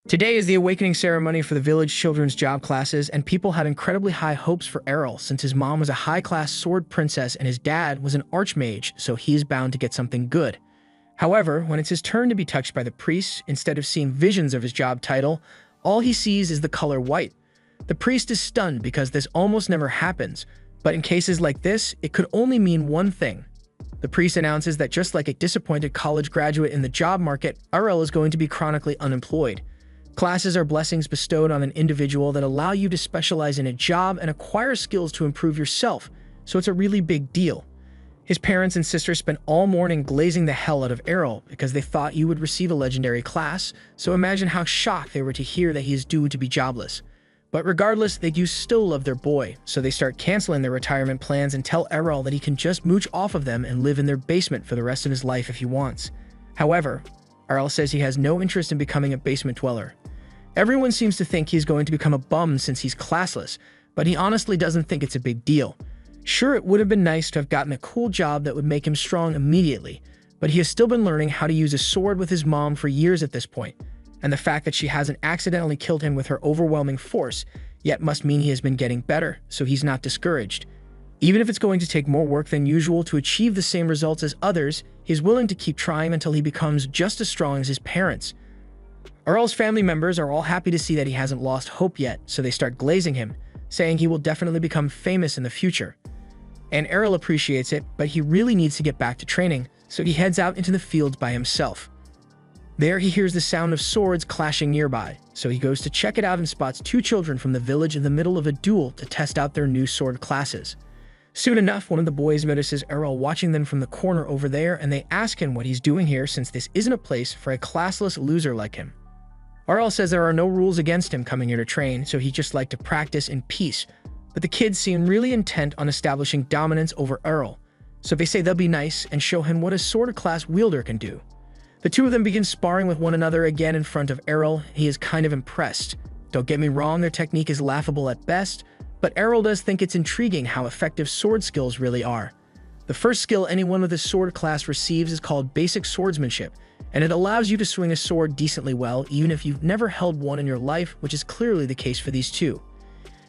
Today is the awakening ceremony for the village children's job classes, and people had incredibly high hopes for Errol since his mom was a high-class sword princess and his dad was an archmage, so he is bound to get something good. However, when it's his turn to be touched by the priest, instead of seeing visions of his job title, all he sees is the color white. The priest is stunned because this almost never happens, but in cases like this, it could only mean one thing. The priest announces that just like a disappointed college graduate in the job market, Errol is going to be chronically unemployed. Classes are blessings bestowed on an individual that allow you to specialize in a job and acquire skills to improve yourself, so it's a really big deal. His parents and sister spent all morning glazing the hell out of Errol because they thought you would receive a legendary class, so imagine how shocked they were to hear that he is due to be jobless. But regardless, they do still love their boy, so they start canceling their retirement plans and tell Errol that he can just mooch off of them and live in their basement for the rest of his life if he wants. However, Errol says he has no interest in becoming a basement dweller. Everyone seems to think he's going to become a bum since he's classless, but he honestly doesn't think it's a big deal. Sure, it would have been nice to have gotten a cool job that would make him strong immediately, but he has still been learning how to use a sword with his mom for years at this point, and the fact that she hasn't accidentally killed him with her overwhelming force yet must mean he has been getting better, so he's not discouraged. Even if it's going to take more work than usual to achieve the same results as others, he's willing to keep trying until he becomes just as strong as his parents. Errol's family members are all happy to see that he hasn't lost hope yet, so they start glazing him, saying he will definitely become famous in the future. And Errol appreciates it, but he really needs to get back to training, so he heads out into the fields by himself. There he hears the sound of swords clashing nearby, so he goes to check it out and spots two children from the village in the middle of a duel to test out their new sword classes. Soon enough, one of the boys notices Errol watching them from the corner over there, and they ask him what he's doing here since this isn't a place for a classless loser like him. Errol says there are no rules against him coming here to train, so he'd just like to practice in peace. But the kids seem really intent on establishing dominance over Errol, so they say they'll be nice and show him what a sword class wielder can do. The two of them begin sparring with one another again in front of Errol. He is kind of impressed. Don't get me wrong, their technique is laughable at best, but Errol does think it's intriguing how effective sword skills really are. The first skill anyone with a sword class receives is called Basic Swordsmanship, and it allows you to swing a sword decently well even if you've never held one in your life, which is clearly the case for these two.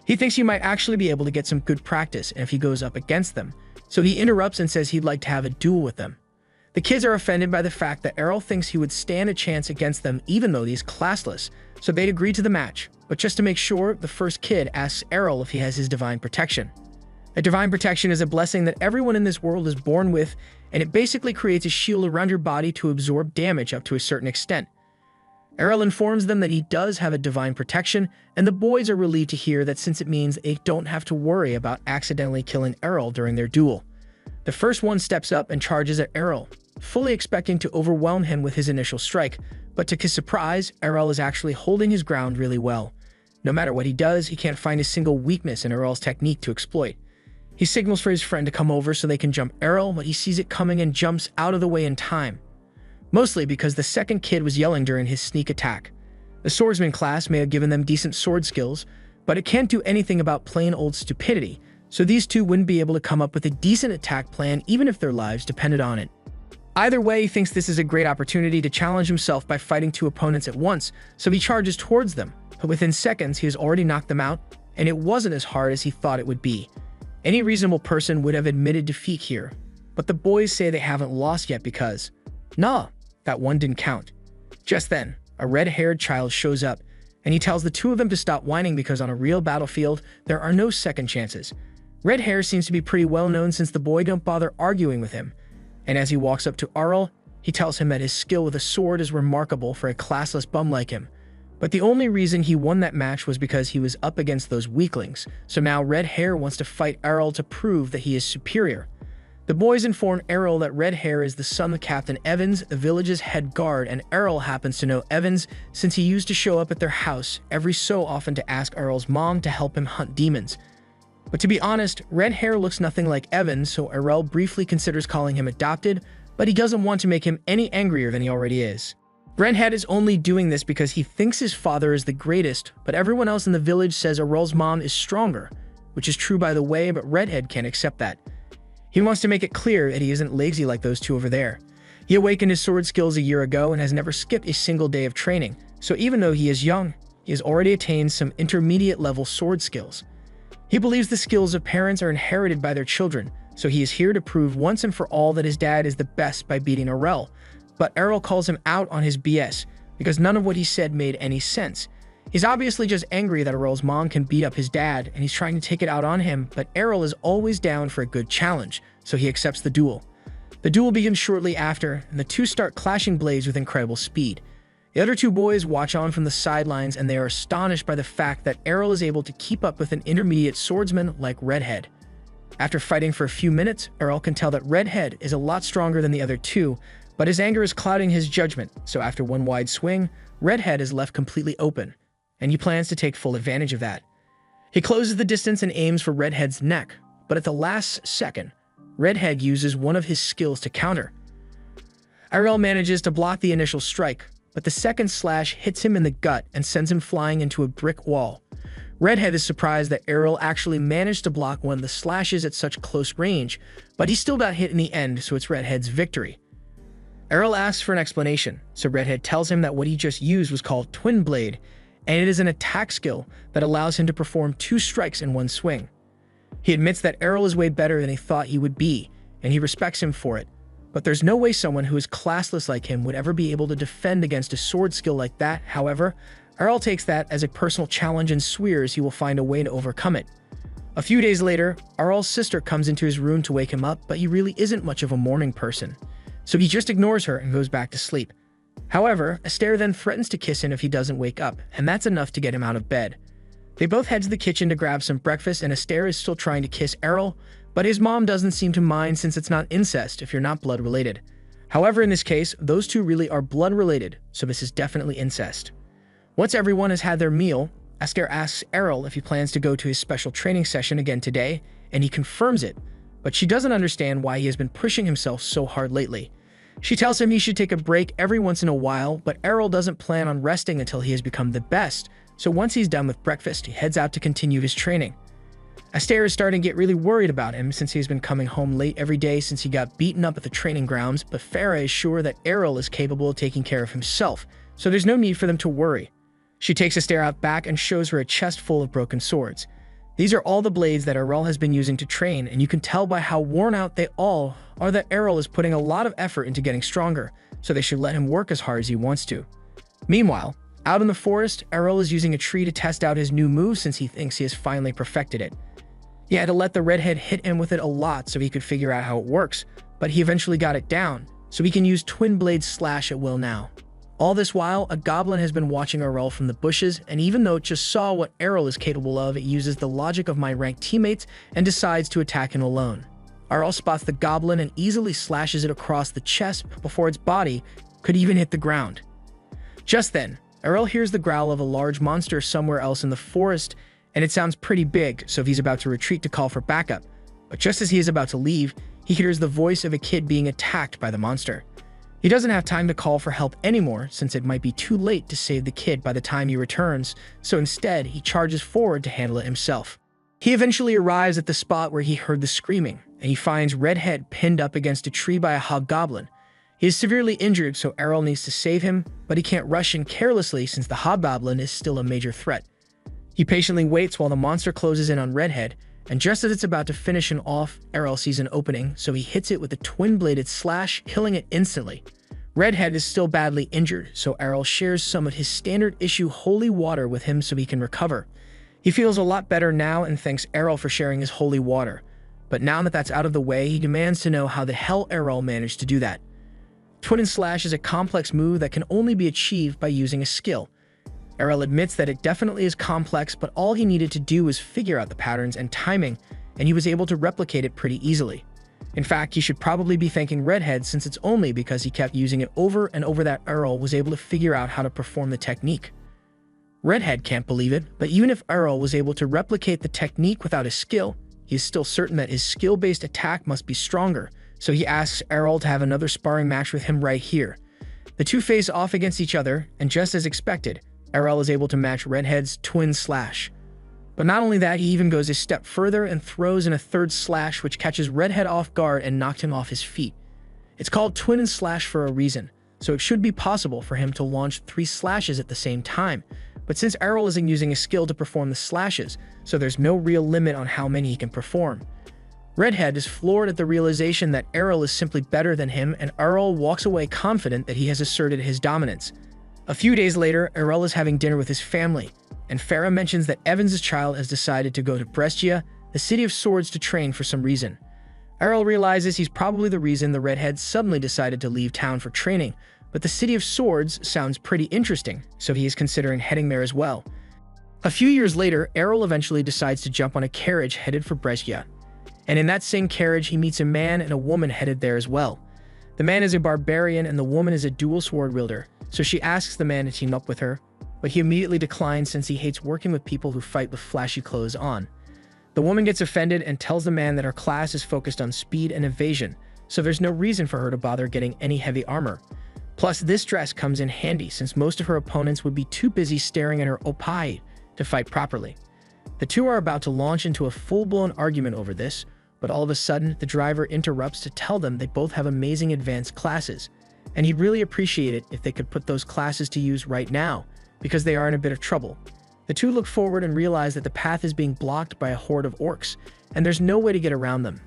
He thinks he might actually be able to get some good practice if he goes up against them, so he interrupts and says he'd like to have a duel with them. The kids are offended by the fact that Errol thinks he would stand a chance against them even though he's classless, so they'd agree to the match, but just to make sure, the first kid asks Errol if he has his divine protection. A divine protection is a blessing that everyone in this world is born with, and it basically creates a shield around your body to absorb damage up to a certain extent. Errol informs them that he does have a divine protection, and the boys are relieved to hear that since it means they don't have to worry about accidentally killing Errol during their duel. The first one steps up and charges at Errol, fully expecting to overwhelm him with his initial strike, but to his surprise, Errol is actually holding his ground really well. No matter what he does, he can't find a single weakness in Errol's technique to exploit. He signals for his friend to come over so they can jump Errol, but he sees it coming and jumps out of the way in time. Mostly because the second kid was yelling during his sneak attack. The swordsman class may have given them decent sword skills, but it can't do anything about plain old stupidity, so these two wouldn't be able to come up with a decent attack plan even if their lives depended on it. Either way, he thinks this is a great opportunity to challenge himself by fighting two opponents at once, so he charges towards them, but within seconds he has already knocked them out, and it wasn't as hard as he thought it would be. Any reasonable person would have admitted defeat here, but the boys say they haven't lost yet because, nah, that one didn't count. Just then, a red-haired child shows up, and he tells the two of them to stop whining because on a real battlefield, there are no second chances. Red hair seems to be pretty well known since the boy don't bother arguing with him, and as he walks up to Errol, he tells him that his skill with a sword is remarkable for a classless bum like him. But the only reason he won that match was because he was up against those weaklings, so now Red Hair wants to fight Errol to prove that he is superior. The boys inform Errol that Red Hair is the son of Captain Evans, the village's head guard, and Errol happens to know Evans since he used to show up at their house every so often to ask Errol's mom to help him hunt demons. But to be honest, Red Hair looks nothing like Evans, so Errol briefly considers calling him adopted, but he doesn't want to make him any angrier than he already is. Redhead is only doing this because he thinks his father is the greatest, but everyone else in the village says Errol's mom is stronger, which is true by the way, but Redhead can't accept that. He wants to make it clear that he isn't lazy like those two over there. He awakened his sword skills a year ago and has never skipped a single day of training, So even though he is young, he has already attained some intermediate level sword skills. He believes the skills of parents are inherited by their children, so he is here to prove once and for all that his dad is the best by beating Errol. But Errol calls him out on his BS, because none of what he said made any sense. He's obviously just angry that Errol's mom can beat up his dad, and he's trying to take it out on him, but Errol is always down for a good challenge, so he accepts the duel. The duel begins shortly after, and the two start clashing blades with incredible speed. The other two boys watch on from the sidelines, and they are astonished by the fact that Errol is able to keep up with an intermediate swordsman like Redhead. After fighting for a few minutes, Errol can tell that Redhead is a lot stronger than the other two, but his anger is clouding his judgment, so after one wide swing, Redhead is left completely open, and he plans to take full advantage of that. He closes the distance and aims for Redhead's neck, but at the last second, Redhead uses one of his skills to counter. Errol manages to block the initial strike, but the second slash hits him in the gut and sends him flying into a brick wall. Redhead is surprised that Errol actually managed to block one of the slashes at such close range, but he still got hit in the end, so it's Redhead's victory. Errol asks for an explanation, so Redhead tells him that what he just used was called Twin Blade, and it is an attack skill that allows him to perform 2 strikes in one swing. He admits that Errol is way better than he thought he would be, and he respects him for it, but there's no way someone who is classless like him would ever be able to defend against a sword skill like that. However, Errol takes that as a personal challenge and swears he will find a way to overcome it. A few days later, Errol's sister comes into his room to wake him up, but he really isn't much of a morning person, so he just ignores her and goes back to sleep. However, Astaire then threatens to kiss him if he doesn't wake up, and that's enough to get him out of bed. They both head to the kitchen to grab some breakfast, and Astaire is still trying to kiss Errol, but his mom doesn't seem to mind since it's not incest if you're not blood related. However, in this case, those two really are blood related, so this is definitely incest. Once everyone has had their meal, Astaire asks Errol if he plans to go to his special training session again today, and he confirms it, but she doesn't understand why he has been pushing himself so hard lately. She tells him he should take a break every once in a while, but Errol doesn't plan on resting until he has become the best, so once he's done with breakfast, he heads out to continue his training. Astaire is starting to get really worried about him since he's been coming home late every day since he got beaten up at the training grounds, but Farah is sure that Errol is capable of taking care of himself, so there's no need for them to worry. She takes Astaire out back and shows her a chest full of broken swords. These are all the blades that Errol has been using to train, and you can tell by how worn out they all are that Errol is putting a lot of effort into getting stronger, so they should let him work as hard as he wants to. Meanwhile, out in the forest, Errol is using a tree to test out his new move since he thinks he has finally perfected it. He had to let the redhead hit him with it a lot so he could figure out how it works, but he eventually got it down, so he can use Twin Blade Slash at will now. All this while, a goblin has been watching Errol from the bushes, and even though it just saw what Errol is capable of, it uses the logic of my ranked teammates and decides to attack him alone. Errol spots the goblin and easily slashes it across the chest before its body could even hit the ground. Just then, Errol hears the growl of a large monster somewhere else in the forest, and it sounds pretty big, so he's about to retreat to call for backup. But just as he is about to leave, he hears the voice of a kid being attacked by the monster. He doesn't have time to call for help anymore since it might be too late to save the kid by the time he returns, so instead he charges forward to handle it himself. He eventually arrives at the spot where he heard the screaming, and he finds Redhead pinned up against a tree by a hobgoblin. He is severely injured, so Errol needs to save him, but he can't rush in carelessly since the hobgoblin is still a major threat. He patiently waits while the monster closes in on Redhead, and just as it's about to finish him off, Errol sees an opening, so he hits it with a twin-bladed slash, killing it instantly. Redhead is still badly injured, so Errol shares some of his standard issue holy water with him so he can recover. He feels a lot better now and thanks Errol for sharing his holy water, but now that that's out of the way, he demands to know how the hell Errol managed to do that. Twin and Slash is a complex move that can only be achieved by using a skill. Errol admits that it definitely is complex, but all he needed to do was figure out the patterns and timing, and he was able to replicate it pretty easily. In fact, he should probably be thanking Redhead since it's only because he kept using it over and over that Errol was able to figure out how to perform the technique. Redhead can't believe it, but even if Errol was able to replicate the technique without his skill, he is still certain that his skill-based attack must be stronger, so he asks Errol to have another sparring match with him right here. The two face off against each other, and just as expected, Errol is able to match Redhead's twin slash. But not only that, he even goes a step further and throws in a third slash which catches Redhead off guard and knocked him off his feet. It's called Twin and Slash for a reason, so it should be possible for him to launch 3 slashes at the same time. But since Errol isn't using a skill to perform the slashes, so there's no real limit on how many he can perform. Redhead is floored at the realization that Errol is simply better than him, and Errol walks away confident that he has asserted his dominance. A few days later, Errol is having dinner with his family, and Farah mentions that Evans' child has decided to go to Brescia, the City of Swords, to train for some reason. Errol realizes he's probably the reason the Redhead suddenly decided to leave town for training, but the City of Swords sounds pretty interesting, so he is considering heading there as well. A few years later, Errol eventually decides to jump on a carriage headed for Brescia, and in that same carriage he meets a man and a woman headed there as well. The man is a barbarian and the woman is a dual sword wielder, so she asks the man to team up with her, but he immediately declines since he hates working with people who fight with flashy clothes on. The woman gets offended and tells the man that her class is focused on speed and evasion, so there's no reason for her to bother getting any heavy armor. Plus, this dress comes in handy since most of her opponents would be too busy staring at her opai to fight properly. The two are about to launch into a full-blown argument over this, but all of a sudden, the driver interrupts to tell them they both have amazing advanced classes, and he'd really appreciate it if they could put those classes to use right now, because they are in a bit of trouble. The two look forward and realize that the path is being blocked by a horde of orcs, and there's no way to get around them.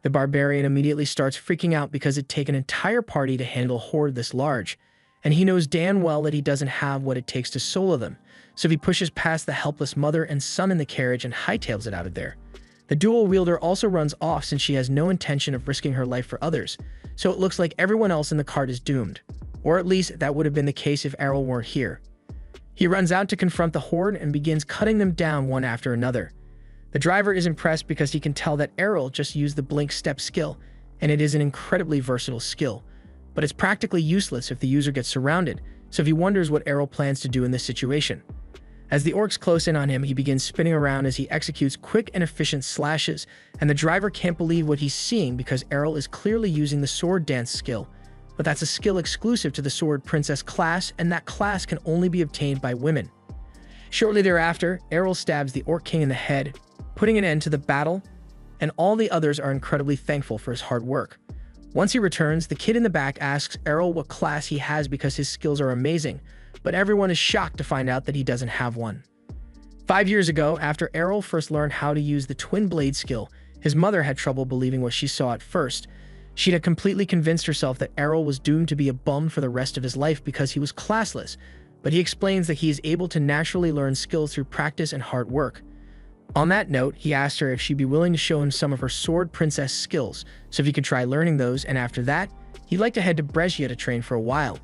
The barbarian immediately starts freaking out because it'd take an entire party to handle a horde this large, and he knows damn well that he doesn't have what it takes to solo them, so he pushes past the helpless mother and son in the carriage and hightails it out of there. The dual wielder also runs off since she has no intention of risking her life for others, so it looks like everyone else in the cart is doomed, or at least that would have been the case if Errol weren't here. He runs out to confront the horde and begins cutting them down one after another. The driver is impressed because he can tell that Errol just used the blink step skill, and it is an incredibly versatile skill, but it's practically useless if the user gets surrounded, so he wonders what Errol plans to do in this situation. As the orcs close in on him, he begins spinning around as he executes quick and efficient slashes, and the driver can't believe what he's seeing because Errol is clearly using the sword dance skill, but that's a skill exclusive to the Sword Princess class, and that class can only be obtained by women. Shortly thereafter, Errol stabs the Orc King in the head, putting an end to the battle, and all the others are incredibly thankful for his hard work. Once he returns, the kid in the back asks Errol what class he has because his skills are amazing, but everyone is shocked to find out that he doesn't have one. 5 years ago, after Errol first learned how to use the Twin Blade skill, his mother had trouble believing what she saw at first. She had completely convinced herself that Errol was doomed to be a bum for the rest of his life because he was classless, but he explains that he is able to naturally learn skills through practice and hard work. On that note, he asked her if she'd be willing to show him some of her Sword Princess skills, so he could try learning those, and after that, he'd like to head to Brescia to train for a while.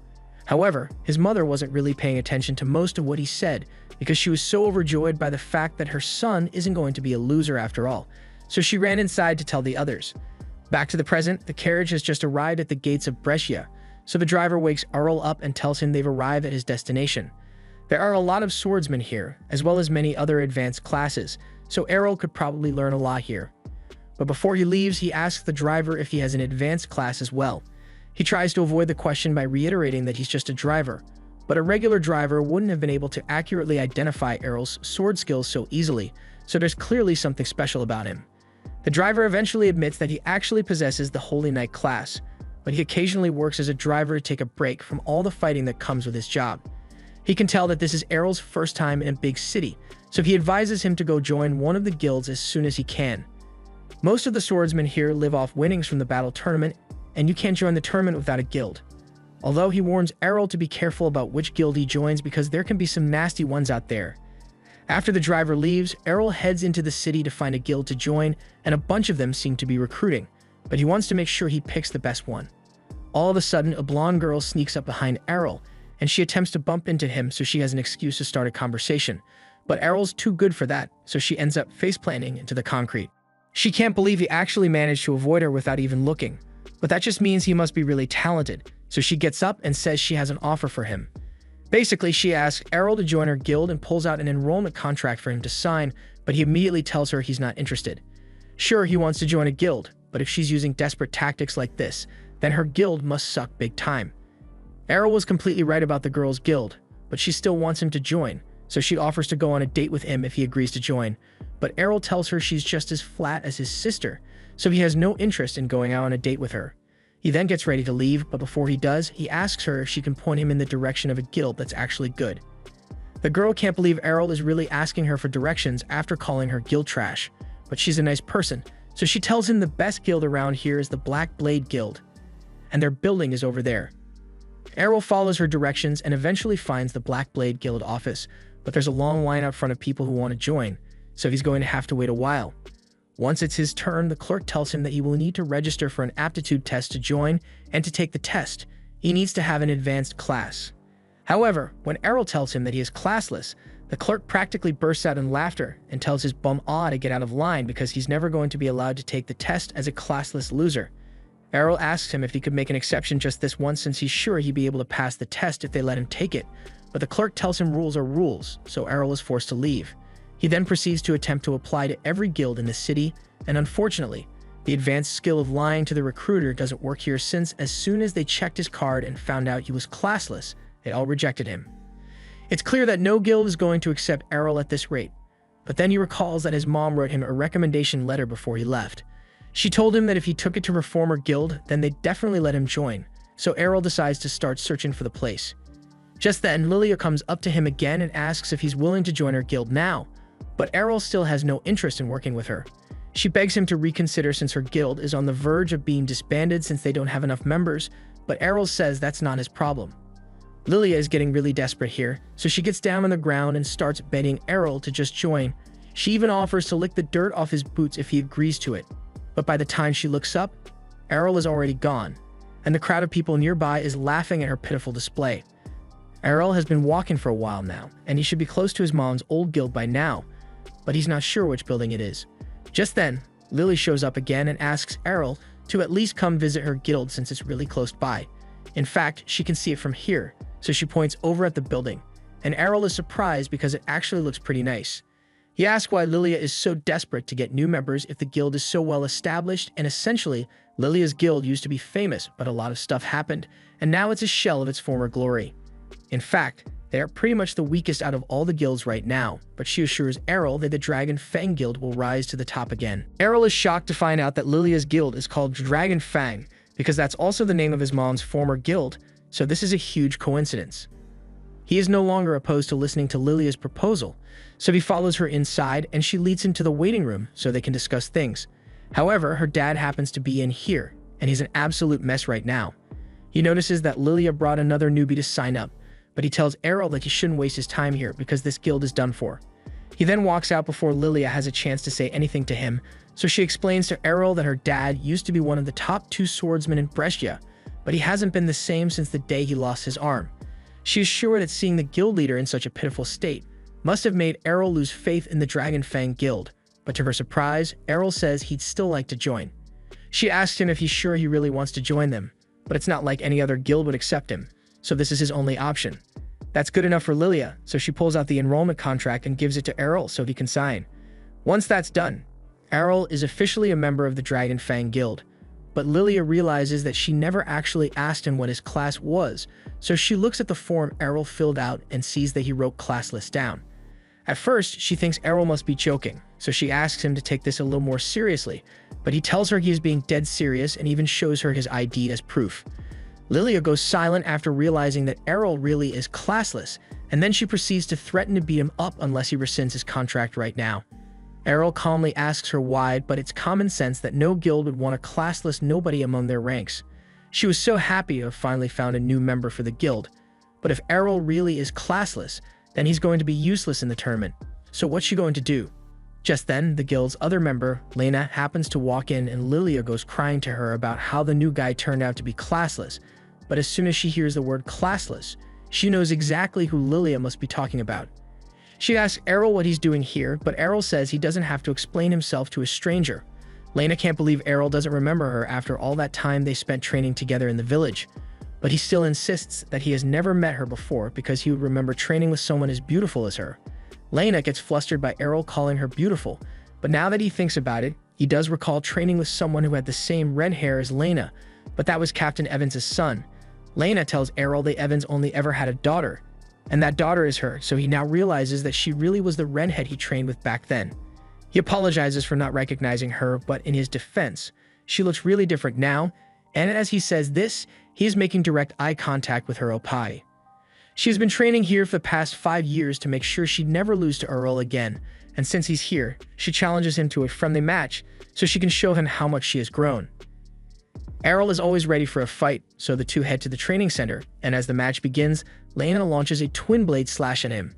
However, his mother wasn't really paying attention to most of what he said because she was so overjoyed by the fact that her son isn't going to be a loser after all, so she ran inside to tell the others. Back to the present, the carriage has just arrived at the gates of Brescia, so the driver wakes Errol up and tells him they've arrived at his destination. There are a lot of swordsmen here, as well as many other advanced classes, so Errol could probably learn a lot here. But before he leaves, he asks the driver if he has an advanced class as well. He tries to avoid the question by reiterating that he's just a driver, but a regular driver wouldn't have been able to accurately identify Errol's sword skills so easily, so there's clearly something special about him. The driver eventually admits that he actually possesses the Holy Knight class, but he occasionally works as a driver to take a break from all the fighting that comes with his job. He can tell that this is Errol's first time in a big city, so he advises him to go join one of the guilds as soon as he can. Most of the swordsmen here live off winnings from the battle tournament, and you can't join the tournament without a guild. Although he warns Errol to be careful about which guild he joins because there can be some nasty ones out there. After the driver leaves, Errol heads into the city to find a guild to join, and a bunch of them seem to be recruiting, but he wants to make sure he picks the best one. All of a sudden, a blonde girl sneaks up behind Errol, and she attempts to bump into him so she has an excuse to start a conversation. But Errol's too good for that, so she ends up face-planting into the concrete. She can't believe he actually managed to avoid her without even looking, but that just means he must be really talented, so she gets up and says she has an offer for him. Basically, she asks Errol to join her guild and pulls out an enrollment contract for him to sign, but he immediately tells her he's not interested. Sure, he wants to join a guild, but if she's using desperate tactics like this, then her guild must suck big time. Errol was completely right about the girl's guild, but she still wants him to join, so she offers to go on a date with him if he agrees to join, but Errol tells her she's just as flat as his sister, so he has no interest in going out on a date with her. He then gets ready to leave, but before he does, he asks her if she can point him in the direction of a guild that's actually good. The girl can't believe Errol is really asking her for directions after calling her guild trash, but she's a nice person, so she tells him the best guild around here is the Black Blade Guild, and their building is over there. Errol follows her directions and eventually finds the Black Blade Guild office, but there's a long line out front of people who want to join, so he's going to have to wait a while. Once it's his turn, the clerk tells him that he will need to register for an aptitude test to join, and to take the test, he needs to have an advanced class. However, when Errol tells him that he is classless, the clerk practically bursts out in laughter and tells his bum to get out of line because he's never going to be allowed to take the test as a classless loser. Errol asks him if he could make an exception just this once since he's sure he'd be able to pass the test if they let him take it, but the clerk tells him rules are rules, so Errol is forced to leave. He then proceeds to attempt to apply to every guild in the city, and unfortunately, the advanced skill of lying to the recruiter doesn't work here since as soon as they checked his card and found out he was classless, they all rejected him. It's clear that no guild is going to accept Errol at this rate, but then he recalls that his mom wrote him a recommendation letter before he left. She told him that if he took it to Reformer Guild, then they'd definitely let him join, so Errol decides to start searching for the place. Just then, Lilia comes up to him again and asks if he's willing to join her guild now, but Errol still has no interest in working with her. She begs him to reconsider since her guild is on the verge of being disbanded since they don't have enough members, but Errol says that's not his problem. Lilia is getting really desperate here, so she gets down on the ground and starts begging Errol to just join. She even offers to lick the dirt off his boots if he agrees to it. But by the time she looks up, Errol is already gone, and the crowd of people nearby is laughing at her pitiful display. Errol has been walking for a while now, and he should be close to his mom's old guild by now, but he's not sure which building it is. Just then, Lily shows up again and asks Errol to at least come visit her guild since it's really close by. In fact, she can see it from here, so she points over at the building, and Errol is surprised because it actually looks pretty nice. He asks why Lilia is so desperate to get new members if the guild is so well established, and essentially, Lilia's guild used to be famous, but a lot of stuff happened, and now it's a shell of its former glory. In fact, they are pretty much the weakest out of all the guilds right now, but she assures Errol that the Dragon Fang Guild will rise to the top again. Errol is shocked to find out that Lilia's guild is called Dragon Fang, because that's also the name of his mom's former guild, so this is a huge coincidence. He is no longer opposed to listening to Lilia's proposal, so he follows her inside and she leads him to the waiting room so they can discuss things. However, her dad happens to be in here, and he's an absolute mess right now. He notices that Lilia brought another newbie to sign up, but he tells Errol that he shouldn't waste his time here because this guild is done for. He then walks out before Lilia has a chance to say anything to him, so she explains to Errol that her dad used to be one of the top 2 swordsmen in Brescia, but he hasn't been the same since the day he lost his arm. She is sure that seeing the guild leader in such a pitiful state must have made Errol lose faith in the Dragon Fang Guild, but to her surprise, Errol says he'd still like to join. She asks him if he's sure he really wants to join them, but it's not like any other guild would accept him, so this is his only option. That's good enough for Lilia, so she pulls out the enrollment contract and gives it to Errol so he can sign. Once that's done, Errol is officially a member of the Dragon Fang Guild, but Lilia realizes that she never actually asked him what his class was, so she looks at the form Errol filled out and sees that he wrote classless down. At first, she thinks Errol must be joking, so she asks him to take this a little more seriously, but he tells her he is being dead serious and even shows her his ID as proof. Lilia goes silent after realizing that Errol really is classless, and then she proceeds to threaten to beat him up unless he rescinds his contract right now. Errol calmly asks her why, but it's common sense that no guild would want a classless nobody among their ranks. She was so happy to have finally found a new member for the guild, but if Errol really is classless, then he's going to be useless in the tournament. So what's she going to do? Just then, the guild's other member, Lena, happens to walk in and Lilia goes crying to her about how the new guy turned out to be classless, but as soon as she hears the word classless, she knows exactly who Lilia must be talking about. She asks Errol what he's doing here, but Errol says he doesn't have to explain himself to a stranger. Lena can't believe Errol doesn't remember her after all that time they spent training together in the village, but he still insists that he has never met her before because he would remember training with someone as beautiful as her. Lena gets flustered by Errol calling her beautiful, but now that he thinks about it, he does recall training with someone who had the same red hair as Lena, but that was Captain Evans' son. Lena tells Errol that Evans only ever had a daughter, and that daughter is her, so he now realizes that she really was the redhead he trained with back then. He apologizes for not recognizing her, but in his defense, she looks really different now, And as he says this, he is making direct eye contact with her Oppai. She has been training here for the past 5 years to make sure she'd never lose to Errol again, and since he's here, she challenges him to a friendly match so she can show him how much she has grown. Errol is always ready for a fight, so the two head to the training center, and as the match begins, Lena launches a twin blade slash at him.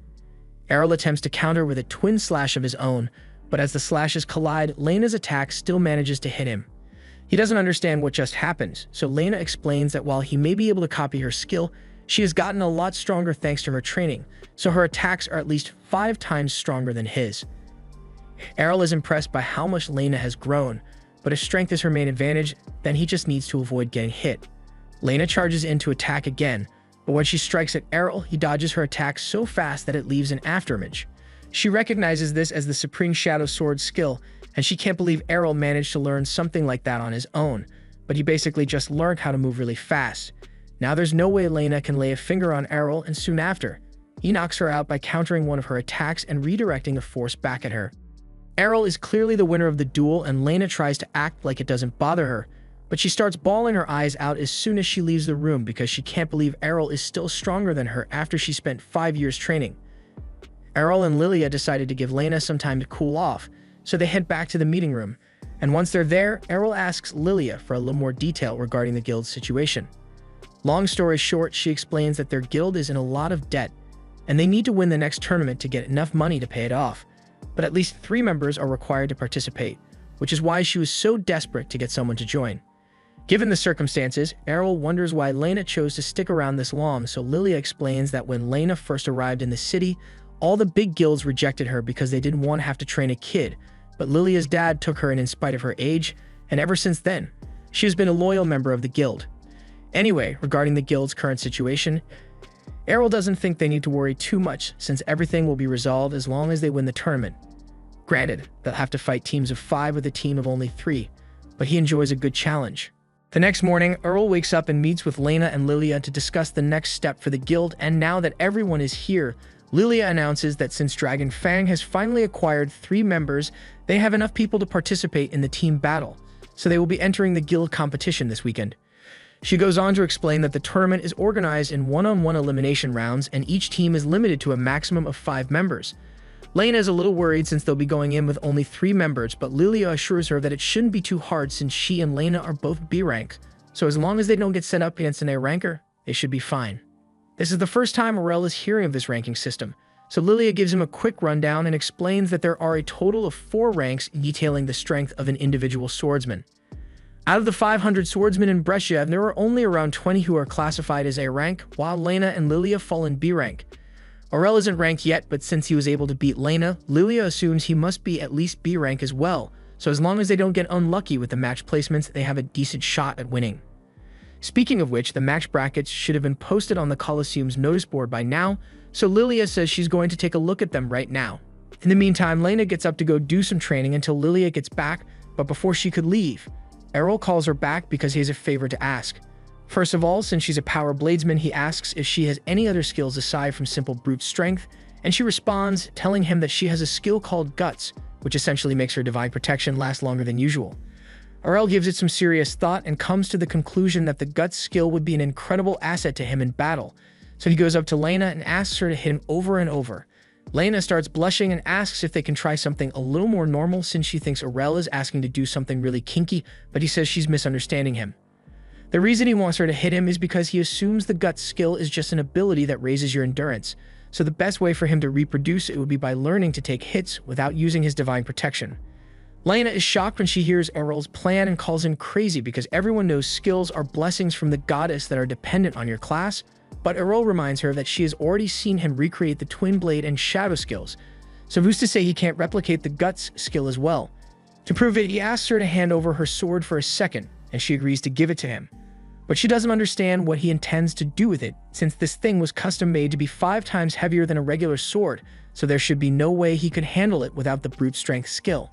Errol attempts to counter with a twin slash of his own, but as the slashes collide, Lena's attack still manages to hit him. He doesn't understand what just happened, so Lena explains that while he may be able to copy her skill, she has gotten a lot stronger thanks to her training, so her attacks are at least 5 times stronger than his. Errol is impressed by how much Lena has grown, but if strength is her main advantage, then he just needs to avoid getting hit. Lena charges in to attack again, but when she strikes at Errol, he dodges her attack so fast that it leaves an afterimage. She recognizes this as the Supreme Shadow Sword skill, and she can't believe Errol managed to learn something like that on his own, but he basically just learned how to move really fast. Now there's no way Lena can lay a finger on Errol, and soon after, he knocks her out by countering one of her attacks and redirecting the force back at her. Errol is clearly the winner of the duel, and Lena tries to act like it doesn't bother her, but she starts bawling her eyes out as soon as she leaves the room because she can't believe Errol is still stronger than her after she spent 5 years training. Errol and Lilia decided to give Lena some time to cool off, so they head back to the meeting room, and once they're there, Errol asks Lilia for a little more detail regarding the guild's situation. Long story short, she explains that their guild is in a lot of debt, and they need to win the next tournament to get enough money to pay it off, but at least 3 members are required to participate, which is why she was so desperate to get someone to join. Given the circumstances, Errol wonders why Lena chose to stick around this long, so Lilia explains that when Lena first arrived in the city, all the big guilds rejected her because they didn't want to have to train a kid, but Lilia's dad took her in spite of her age, and ever since then, she has been a loyal member of the guild. Anyway, regarding the guild's current situation, Errol doesn't think they need to worry too much since everything will be resolved as long as they win the tournament. Granted, they'll have to fight teams of 5 with a team of only 3, but he enjoys a good challenge. The next morning, Errol wakes up and meets with Lena and Lilia to discuss the next step for the guild, and now that everyone is here, Lilia announces that since Dragon Fang has finally acquired 3 members, they have enough people to participate in the team battle, so they will be entering the guild competition this weekend. She goes on to explain that the tournament is organized in one-on-one elimination rounds and each team is limited to a maximum of 5 members. Lena is a little worried since they'll be going in with only 3 members, but Lilia assures her that it shouldn't be too hard since she and Lena are both B rank, so as long as they don't get set up against an A ranker, they should be fine. This is the first time Errol is hearing of this ranking system, so Lilia gives him a quick rundown and explains that there are a total of 4 ranks detailing the strength of an individual swordsman. Out of the 500 swordsmen in Brescia, there are only around 20 who are classified as A rank, while Lena and Lilia fall in B rank. Errol isn't ranked yet, but since he was able to beat Lena, Lilia assumes he must be at least B rank as well, so as long as they don't get unlucky with the match placements, they have a decent shot at winning. Speaking of which, the match brackets should have been posted on the Colosseum's notice board by now, so Lilia says she's going to take a look at them right now. In the meantime, Lena gets up to go do some training until Lilia gets back, but before she could leave, Errol calls her back because he has a favor to ask. First of all, since she's a power bladesman, he asks if she has any other skills aside from simple brute strength, and she responds, telling him that she has a skill called Guts, which essentially makes her divine protection last longer than usual. Errol gives it some serious thought and comes to the conclusion that the Guts skill would be an incredible asset to him in battle, so he goes up to Lena and asks her to hit him over and over. Lena starts blushing and asks if they can try something a little more normal since she thinks Errol is asking to do something really kinky, but he says she's misunderstanding him. The reason he wants her to hit him is because he assumes the Guts skill is just an ability that raises your endurance, so the best way for him to reproduce it would be by learning to take hits without using his divine protection. Lena is shocked when she hears Errol's plan and calls him crazy because everyone knows skills are blessings from the goddess that are dependent on your class, but Errol reminds her that she has already seen him recreate the Twin Blade and Shadow skills, so who's to say he can't replicate the Guts skill as well? To prove it, he asks her to hand over her sword for a second, and she agrees to give it to him. But she doesn't understand what he intends to do with it, since this thing was custom made to be 5 times heavier than a regular sword, so there should be no way he could handle it without the brute strength skill.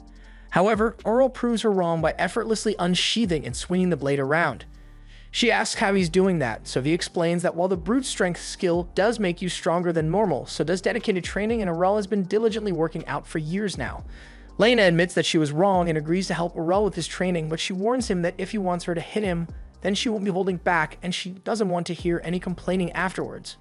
However, Errol proves her wrong by effortlessly unsheathing and swinging the blade around. She asks how he's doing that, so he explains that while the brute strength skill does make you stronger than normal, so does dedicated training, and Errol has been diligently working out for years now. Lena admits that she was wrong and agrees to help Errol with his training, but she warns him that if he wants her to hit him, then she won't be holding back, and she doesn't want to hear any complaining afterwards.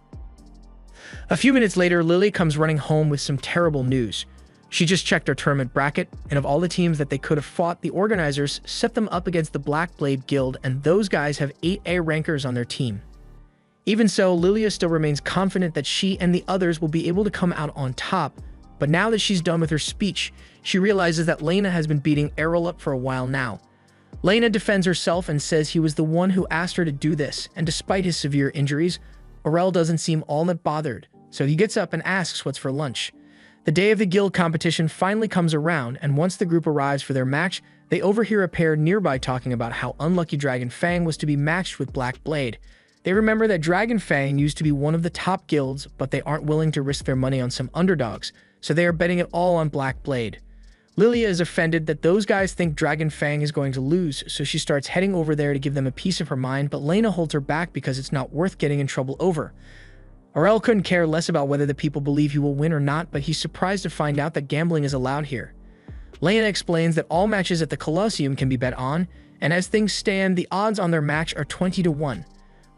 A few minutes later, Lily comes running home with some terrible news. She just checked her tournament bracket, and of all the teams that they could have fought, the organizers set them up against the Black Blade Guild, and those guys have 8 A rankers on their team. Even so, Lilia still remains confident that she and the others will be able to come out on top, but now that she's done with her speech, she realizes that Lena has been beating Errol up for a while now. Lena defends herself and says he was the one who asked her to do this, and despite his severe injuries, Errol doesn't seem all that bothered, so he gets up and asks what's for lunch. The day of the guild competition finally comes around, and once the group arrives for their match, they overhear a pair nearby talking about how unlucky Dragon Fang was to be matched with Black Blade. They remember that Dragon Fang used to be one of the top guilds, but they aren't willing to risk their money on some underdogs, so they are betting it all on Black Blade. Lilia is offended that those guys think Dragon Fang is going to lose, so she starts heading over there to give them a piece of her mind, but Lena holds her back because it's not worth getting in trouble over. Errol couldn't care less about whether the people believe he will win or not, but he's surprised to find out that gambling is allowed here. Lena explains that all matches at the Colosseum can be bet on, and as things stand, the odds on their match are 20-1.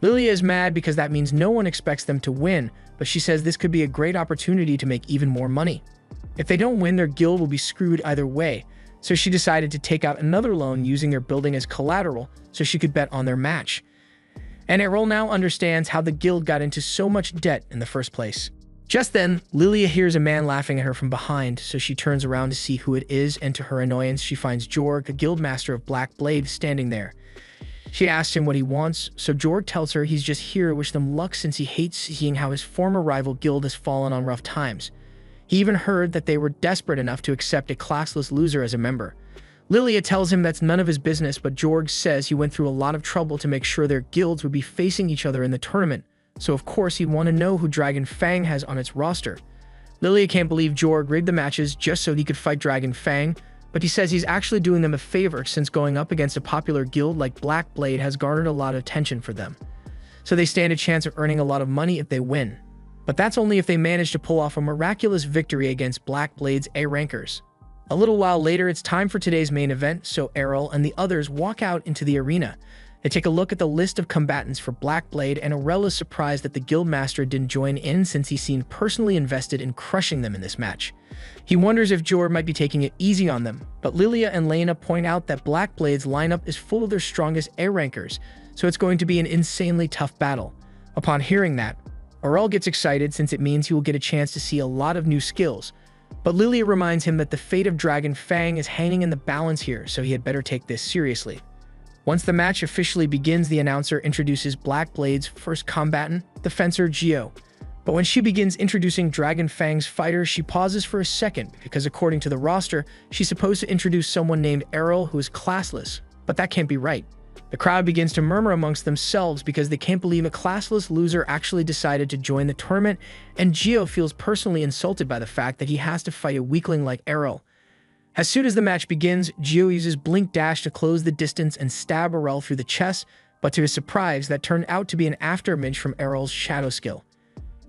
Lilia is mad because that means no one expects them to win, but she says this could be a great opportunity to make even more money. If they don't win, their guild will be screwed either way, so she decided to take out another loan using their building as collateral so she could bet on their match. And Errol now understands how the guild got into so much debt in the first place. Just then, Lilia hears a man laughing at her from behind, so she turns around to see who it is, and to her annoyance, she finds Jorg, a guild master of Black Blade, standing there. She asks him what he wants, so Jorg tells her he's just here to wish them luck since he hates seeing how his former rival guild has fallen on rough times. He even heard that they were desperate enough to accept a classless loser as a member. Lilia tells him that's none of his business, but Jorg says he went through a lot of trouble to make sure their guilds would be facing each other in the tournament, so of course he'd want to know who Dragon Fang has on its roster. Lilia can't believe Jorg rigged the matches just so he could fight Dragon Fang, but he says he's actually doing them a favor since going up against a popular guild like Black Blade has garnered a lot of attention for them. So they stand a chance of earning a lot of money if they win. But that's only if they manage to pull off a miraculous victory against Black Blade's A rankers. A little while later, it's time for today's main event, so Errol and the others walk out into the arena. They take a look at the list of combatants for Black Blade, and Errol is surprised that the guildmaster didn't join in since he seemed personally invested in crushing them in this match. He wonders if Jorg might be taking it easy on them, but Lilia and Lena point out that Black Blade's lineup is full of their strongest A rankers, so it's going to be an insanely tough battle. Upon hearing that, Errol gets excited since it means he will get a chance to see a lot of new skills. But Lilia reminds him that the fate of Dragon Fang is hanging in the balance here, so he had better take this seriously. Once the match officially begins, the announcer introduces Black Blade's first combatant, the fencer Gio. But when she begins introducing Dragon Fang's fighter, she pauses for a second, because according to the roster, she's supposed to introduce someone named Errol who is classless, but that can't be right. The crowd begins to murmur amongst themselves because they can't believe a classless loser actually decided to join the tournament, and Gio feels personally insulted by the fact that he has to fight a weakling like Errol. As soon as the match begins, Gio uses Blink Dash to close the distance and stab Errol through the chest, but to his surprise, that turned out to be an afterimage from Errol's shadow skill.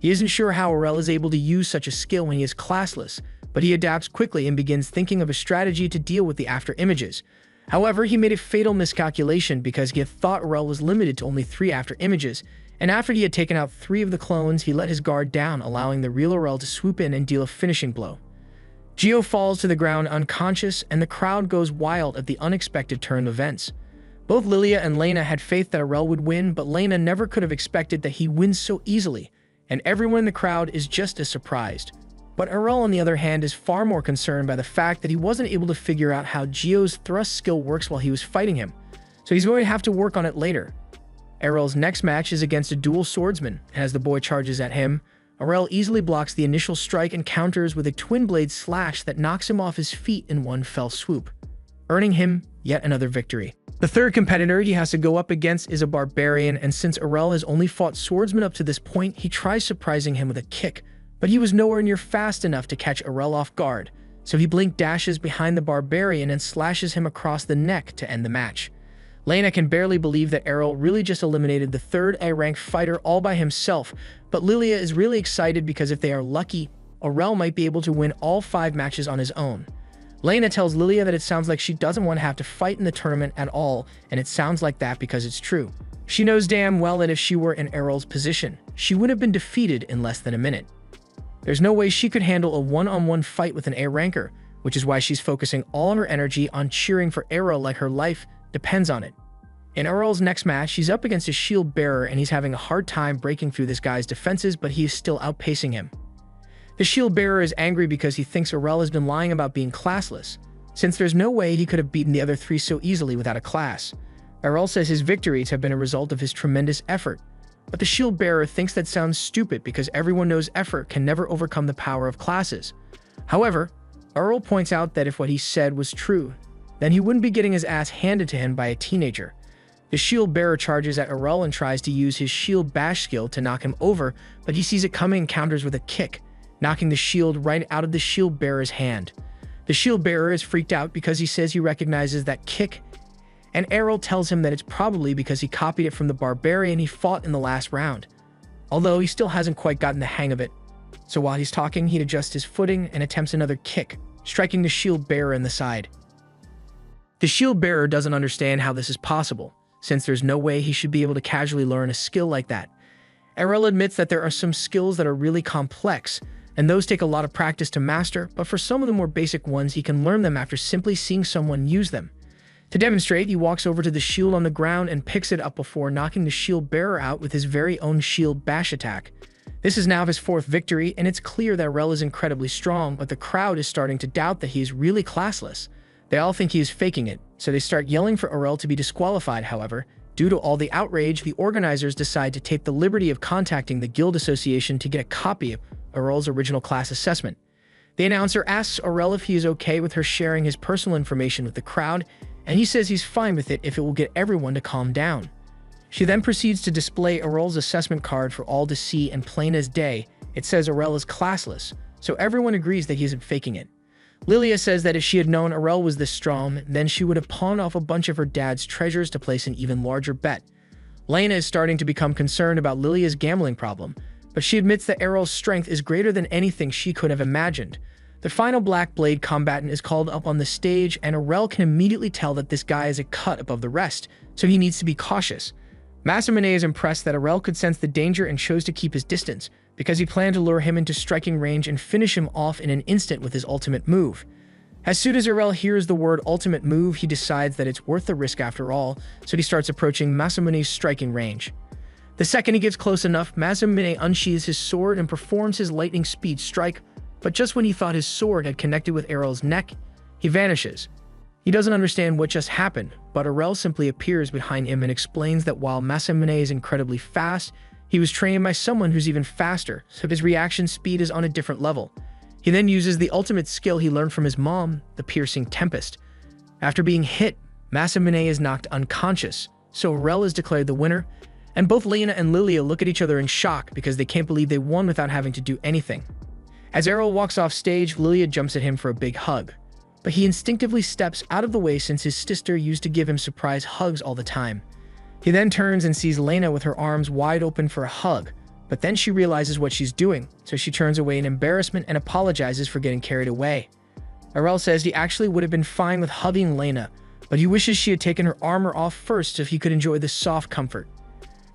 He isn't sure how Errol is able to use such a skill when he is classless, but he adapts quickly and begins thinking of a strategy to deal with the afterimages. However, he made a fatal miscalculation because he had thought Errol was limited to only 3 afterimages, and after he had taken out 3 of the clones, he let his guard down, allowing the real Errol to swoop in and deal a finishing blow. Gio falls to the ground unconscious, and the crowd goes wild at the unexpected turn of events. Both Lilia and Lena had faith that Errol would win, but Lena never could have expected that he wins so easily, and everyone in the crowd is just as surprised. But Errol, on the other hand, is far more concerned by the fact that he wasn't able to figure out how Gio's thrust skill works while he was fighting him, so he's going to have to work on it later. Errol's next match is against a dual swordsman, and as the boy charges at him, Errol easily blocks the initial strike and counters with a twin blade slash that knocks him off his feet in one fell swoop, earning him yet another victory. The third competitor he has to go up against is a barbarian, and since Errol has only fought swordsmen up to this point, he tries surprising him with a kick, but he was nowhere near fast enough to catch Errol off guard, so he blink dashes behind the barbarian and slashes him across the neck to end the match. Lena can barely believe that Errol really just eliminated the third A-ranked fighter all by himself, but Lilia is really excited because if they are lucky, Errol might be able to win all 5 matches on his own. Lena tells Lilia that it sounds like she doesn't want to have to fight in the tournament at all, and it sounds like that because it's true. She knows damn well that if she were in Errol's position, she would have been defeated in less than a minute. There's no way she could handle a one-on-one fight with an A ranker, which is why she's focusing all of her energy on cheering for Errol like her life depends on it. In Errol's next match, he's up against a shield bearer and he's having a hard time breaking through this guy's defenses, but he is still outpacing him. The shield bearer is angry because he thinks Errol has been lying about being classless, since there's no way he could have beaten the other three so easily without a class. Errol says his victories have been a result of his tremendous effort, but the shield bearer thinks that sounds stupid because everyone knows effort can never overcome the power of classes. However, Errol points out that if what he said was true, then he wouldn't be getting his ass handed to him by a teenager. The shield bearer charges at Errol and tries to use his shield bash skill to knock him over, but he sees it coming and counters with a kick, knocking the shield right out of the shield bearer's hand. The shield bearer is freaked out because he says he recognizes that kick, and Errol tells him that it's probably because he copied it from the barbarian he fought in the last round, although he still hasn't quite gotten the hang of it. So while he's talking, he adjusts his footing and attempts another kick, striking the shield bearer in the side. The shield bearer doesn't understand how this is possible, since there's no way he should be able to casually learn a skill like that. Errol admits that there are some skills that are really complex, and those take a lot of practice to master, but for some of the more basic ones, he can learn them after simply seeing someone use them. To demonstrate, he walks over to the shield on the ground and picks it up before knocking the shield bearer out with his very own shield bash attack. This is now his fourth victory, and it's clear that Errol is incredibly strong, but the crowd is starting to doubt that he is really classless. They all think he is faking it, so they start yelling for Errol to be disqualified. However, due to all the outrage, the organizers decide to take the liberty of contacting the Guild Association to get a copy of Errol's original class assessment. The announcer asks Errol if he is okay with her sharing his personal information with the crowd, and he says he's fine with it if it will get everyone to calm down. She then proceeds to display Errol's assessment card for all to see, and plain as day, it says Errol is classless, so everyone agrees that he isn't faking it. Lilia says that if she had known Errol was this strong, then she would have pawned off a bunch of her dad's treasures to place an even larger bet. Lena is starting to become concerned about Lilia's gambling problem, but she admits that Errol's strength is greater than anything she could have imagined. The final Black Blade combatant is called up on the stage, and Errol can immediately tell that this guy is a cut above the rest, so he needs to be cautious. Masamune is impressed that Errol could sense the danger and chose to keep his distance, because he planned to lure him into striking range and finish him off in an instant with his ultimate move. As soon as Errol hears the word ultimate move, he decides that it's worth the risk after all, so he starts approaching Masamune's striking range. The second he gets close enough, Masamune unsheathes his sword and performs his lightning speed strike, but just when he thought his sword had connected with Errol's neck, he vanishes. He doesn't understand what just happened, but Errol simply appears behind him and explains that while Masamune is incredibly fast, he was trained by someone who's even faster, so his reaction speed is on a different level. He then uses the ultimate skill he learned from his mom, the Piercing Tempest. After being hit, Masamune is knocked unconscious, so Errol is declared the winner, and both Lena and Lilia look at each other in shock because they can't believe they won without having to do anything. As Errol walks off stage, Lilia jumps at him for a big hug, but he instinctively steps out of the way since his sister used to give him surprise hugs all the time. He then turns and sees Lena with her arms wide open for a hug, but then she realizes what she's doing, so she turns away in embarrassment and apologizes for getting carried away. Errol says he actually would have been fine with hugging Lena, but he wishes she had taken her armor off first so he could enjoy the soft comfort.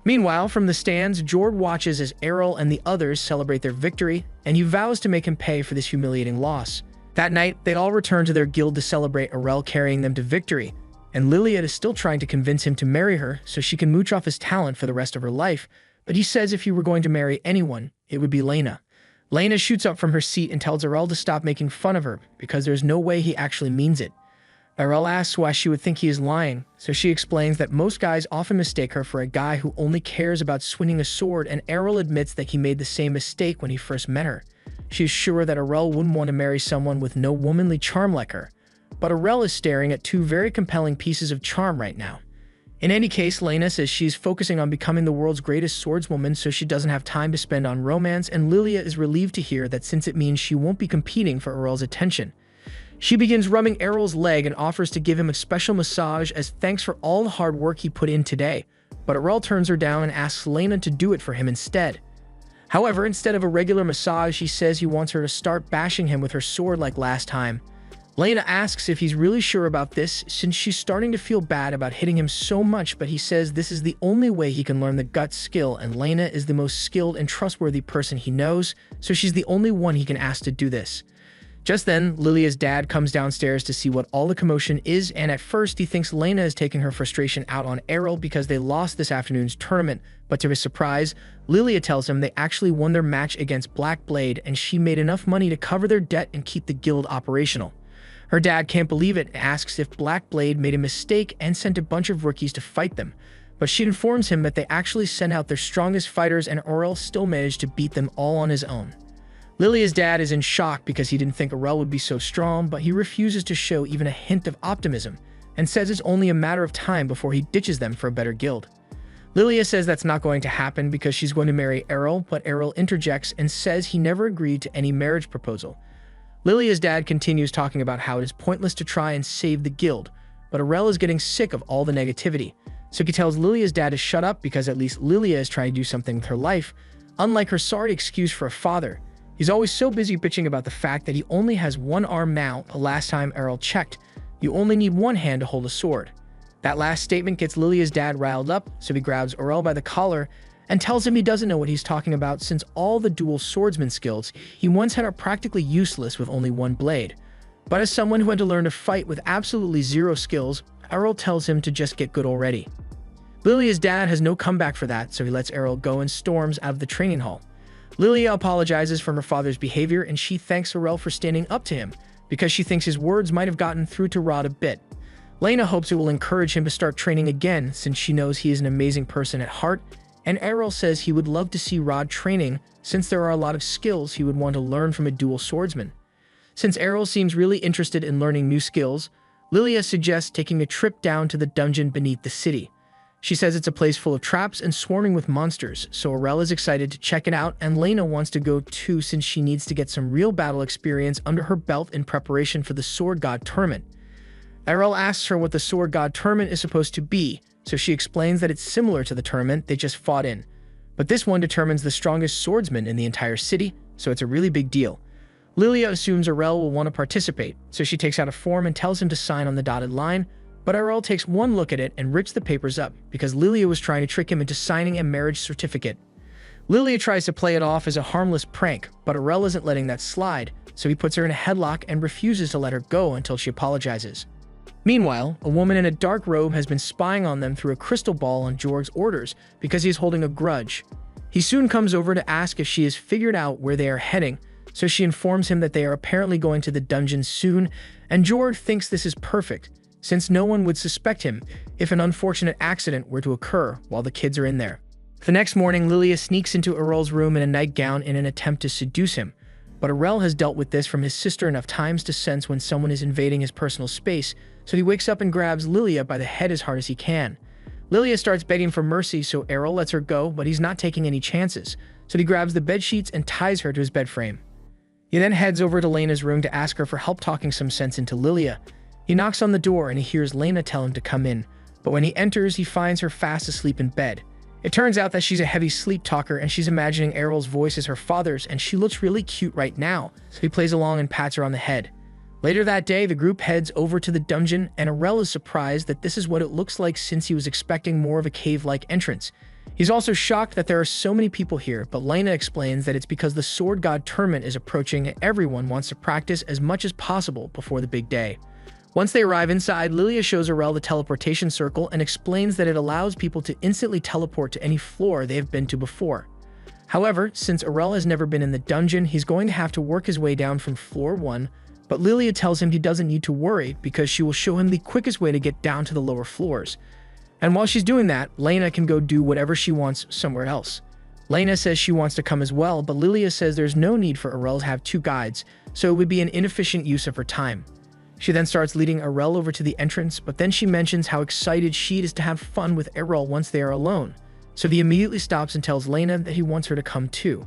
Meanwhile, from the stands, Jord watches as Errol and the others celebrate their victory, and he vows to make him pay for this humiliating loss. That night, they all return to their guild to celebrate Errol carrying them to victory, and Lilia is still trying to convince him to marry her so she can mooch off his talent for the rest of her life, but he says if he were going to marry anyone, it would be Lena. Lena shoots up from her seat and tells Errol to stop making fun of her because there's no way he actually means it. Errol asks why she would think he is lying, so she explains that most guys often mistake her for a guy who only cares about swinging a sword, and Errol admits that he made the same mistake when he first met her. She is sure that Errol wouldn't want to marry someone with no womanly charm like her, but Errol is staring at two very compelling pieces of charm right now. In any case, Lena says she's focusing on becoming the world's greatest swordswoman so she doesn't have time to spend on romance, and Lilia is relieved to hear that since it means she won't be competing for Errol's attention. She begins rubbing Errol's leg and offers to give him a special massage as thanks for all the hard work he put in today, but Errol turns her down and asks Lena to do it for him instead. However, instead of a regular massage, he says he wants her to start bashing him with her sword like last time. Lena asks if he's really sure about this since she's starting to feel bad about hitting him so much, but he says this is the only way he can learn the gut skill, and Lena is the most skilled and trustworthy person he knows, so she's the only one he can ask to do this. Just then, Lilia's dad comes downstairs to see what all the commotion is, and at first he thinks Lena is taking her frustration out on Errol because they lost this afternoon's tournament, but to his surprise, Lilia tells him they actually won their match against Black Blade and she made enough money to cover their debt and keep the guild operational. Her dad can't believe it and asks if Black Blade made a mistake and sent a bunch of rookies to fight them, but she informs him that they actually sent out their strongest fighters and Aurel still managed to beat them all on his own. Lilia's dad is in shock because he didn't think Aurel would be so strong, but he refuses to show even a hint of optimism and says it's only a matter of time before he ditches them for a better guild. Lilia says that's not going to happen because she's going to marry Errol, but Errol interjects and says he never agreed to any marriage proposal. Lilia's dad continues talking about how it is pointless to try and save the guild, but Aurel is getting sick of all the negativity, so he tells Lilia's dad to shut up because at least Lilia is trying to do something with her life, unlike her sorry excuse for a father. He's always so busy bitching about the fact that he only has one arm now. The last time Errol checked, you only need one hand to hold a sword. That last statement gets Lilia's dad riled up, so he grabs Aurel by the collar and tells him he doesn't know what he's talking about since all the dual swordsman skills he once had are practically useless with only one blade. But as someone who had to learn to fight with absolutely zero skills, Errol tells him to just get good already. Lilia's dad has no comeback for that, so he lets Errol go and storms out of the training hall. Lilia apologizes for her father's behavior and she thanks Aurel for standing up to him because she thinks his words might have gotten through to Rod a bit. Lena hopes it will encourage him to start training again since she knows he is an amazing person at heart, and Errol says he would love to see Rod training since there are a lot of skills he would want to learn from a dual swordsman. Since Errol seems really interested in learning new skills, Lilia suggests taking a trip down to the dungeon beneath the city. She says it's a place full of traps and swarming with monsters, so Aurel is excited to check it out and Lena wants to go too since she needs to get some real battle experience under her belt in preparation for the Sword God tournament. Errol asks her what the Sword God tournament is supposed to be, so she explains that it's similar to the tournament they just fought in. But this one determines the strongest swordsman in the entire city, so it's a really big deal. Lilia assumes Aurel will want to participate, so she takes out a form and tells him to sign on the dotted line, but Aurel takes one look at it and rips the papers up because Lilia was trying to trick him into signing a marriage certificate. Lilia tries to play it off as a harmless prank, but Aurel isn't letting that slide, so he puts her in a headlock and refuses to let her go until she apologizes. Meanwhile, a woman in a dark robe has been spying on them through a crystal ball on Jorg's orders because he is holding a grudge. He soon comes over to ask if she has figured out where they are heading, so she informs him that they are apparently going to the dungeon soon, and Jorg thinks this is perfect, since no one would suspect him if an unfortunate accident were to occur while the kids are in there. The next morning, Lilia sneaks into Aurel's room in a nightgown in an attempt to seduce him, but Aurel has dealt with this from his sister enough times to sense when someone is invading his personal space, so he wakes up and grabs Lilia by the head as hard as he can. Lilia starts begging for mercy, so Errol lets her go, but he's not taking any chances, so he grabs the bedsheets and ties her to his bed frame. He then heads over to Lena's room to ask her for help talking some sense into Lilia. He knocks on the door and he hears Lena tell him to come in, but when he enters, he finds her fast asleep in bed. It turns out that she's a heavy sleep talker and she's imagining Errol's voice as her father's, and she looks really cute right now, so he plays along and pats her on the head. Later that day, the group heads over to the dungeon, and Aurel is surprised that this is what it looks like since he was expecting more of a cave-like entrance. He's also shocked that there are so many people here, but Lena explains that it's because the Sword God tournament is approaching and everyone wants to practice as much as possible before the big day. Once they arrive inside, Lilia shows Aurel the teleportation circle and explains that it allows people to instantly teleport to any floor they have been to before. However, since Aurel has never been in the dungeon, he's going to have to work his way down from floor 1, but Lilia tells him he doesn't need to worry because she will show him the quickest way to get down to the lower floors. And while she's doing that, Lena can go do whatever she wants somewhere else. Lena says she wants to come as well, but Lilia says there's no need for Aurel to have 2 guides, so it would be an inefficient use of her time. She then starts leading Aurel over to the entrance, but then she mentions how excited she is to have fun with Errol once they are alone, so he immediately stops and tells Lena that he wants her to come too.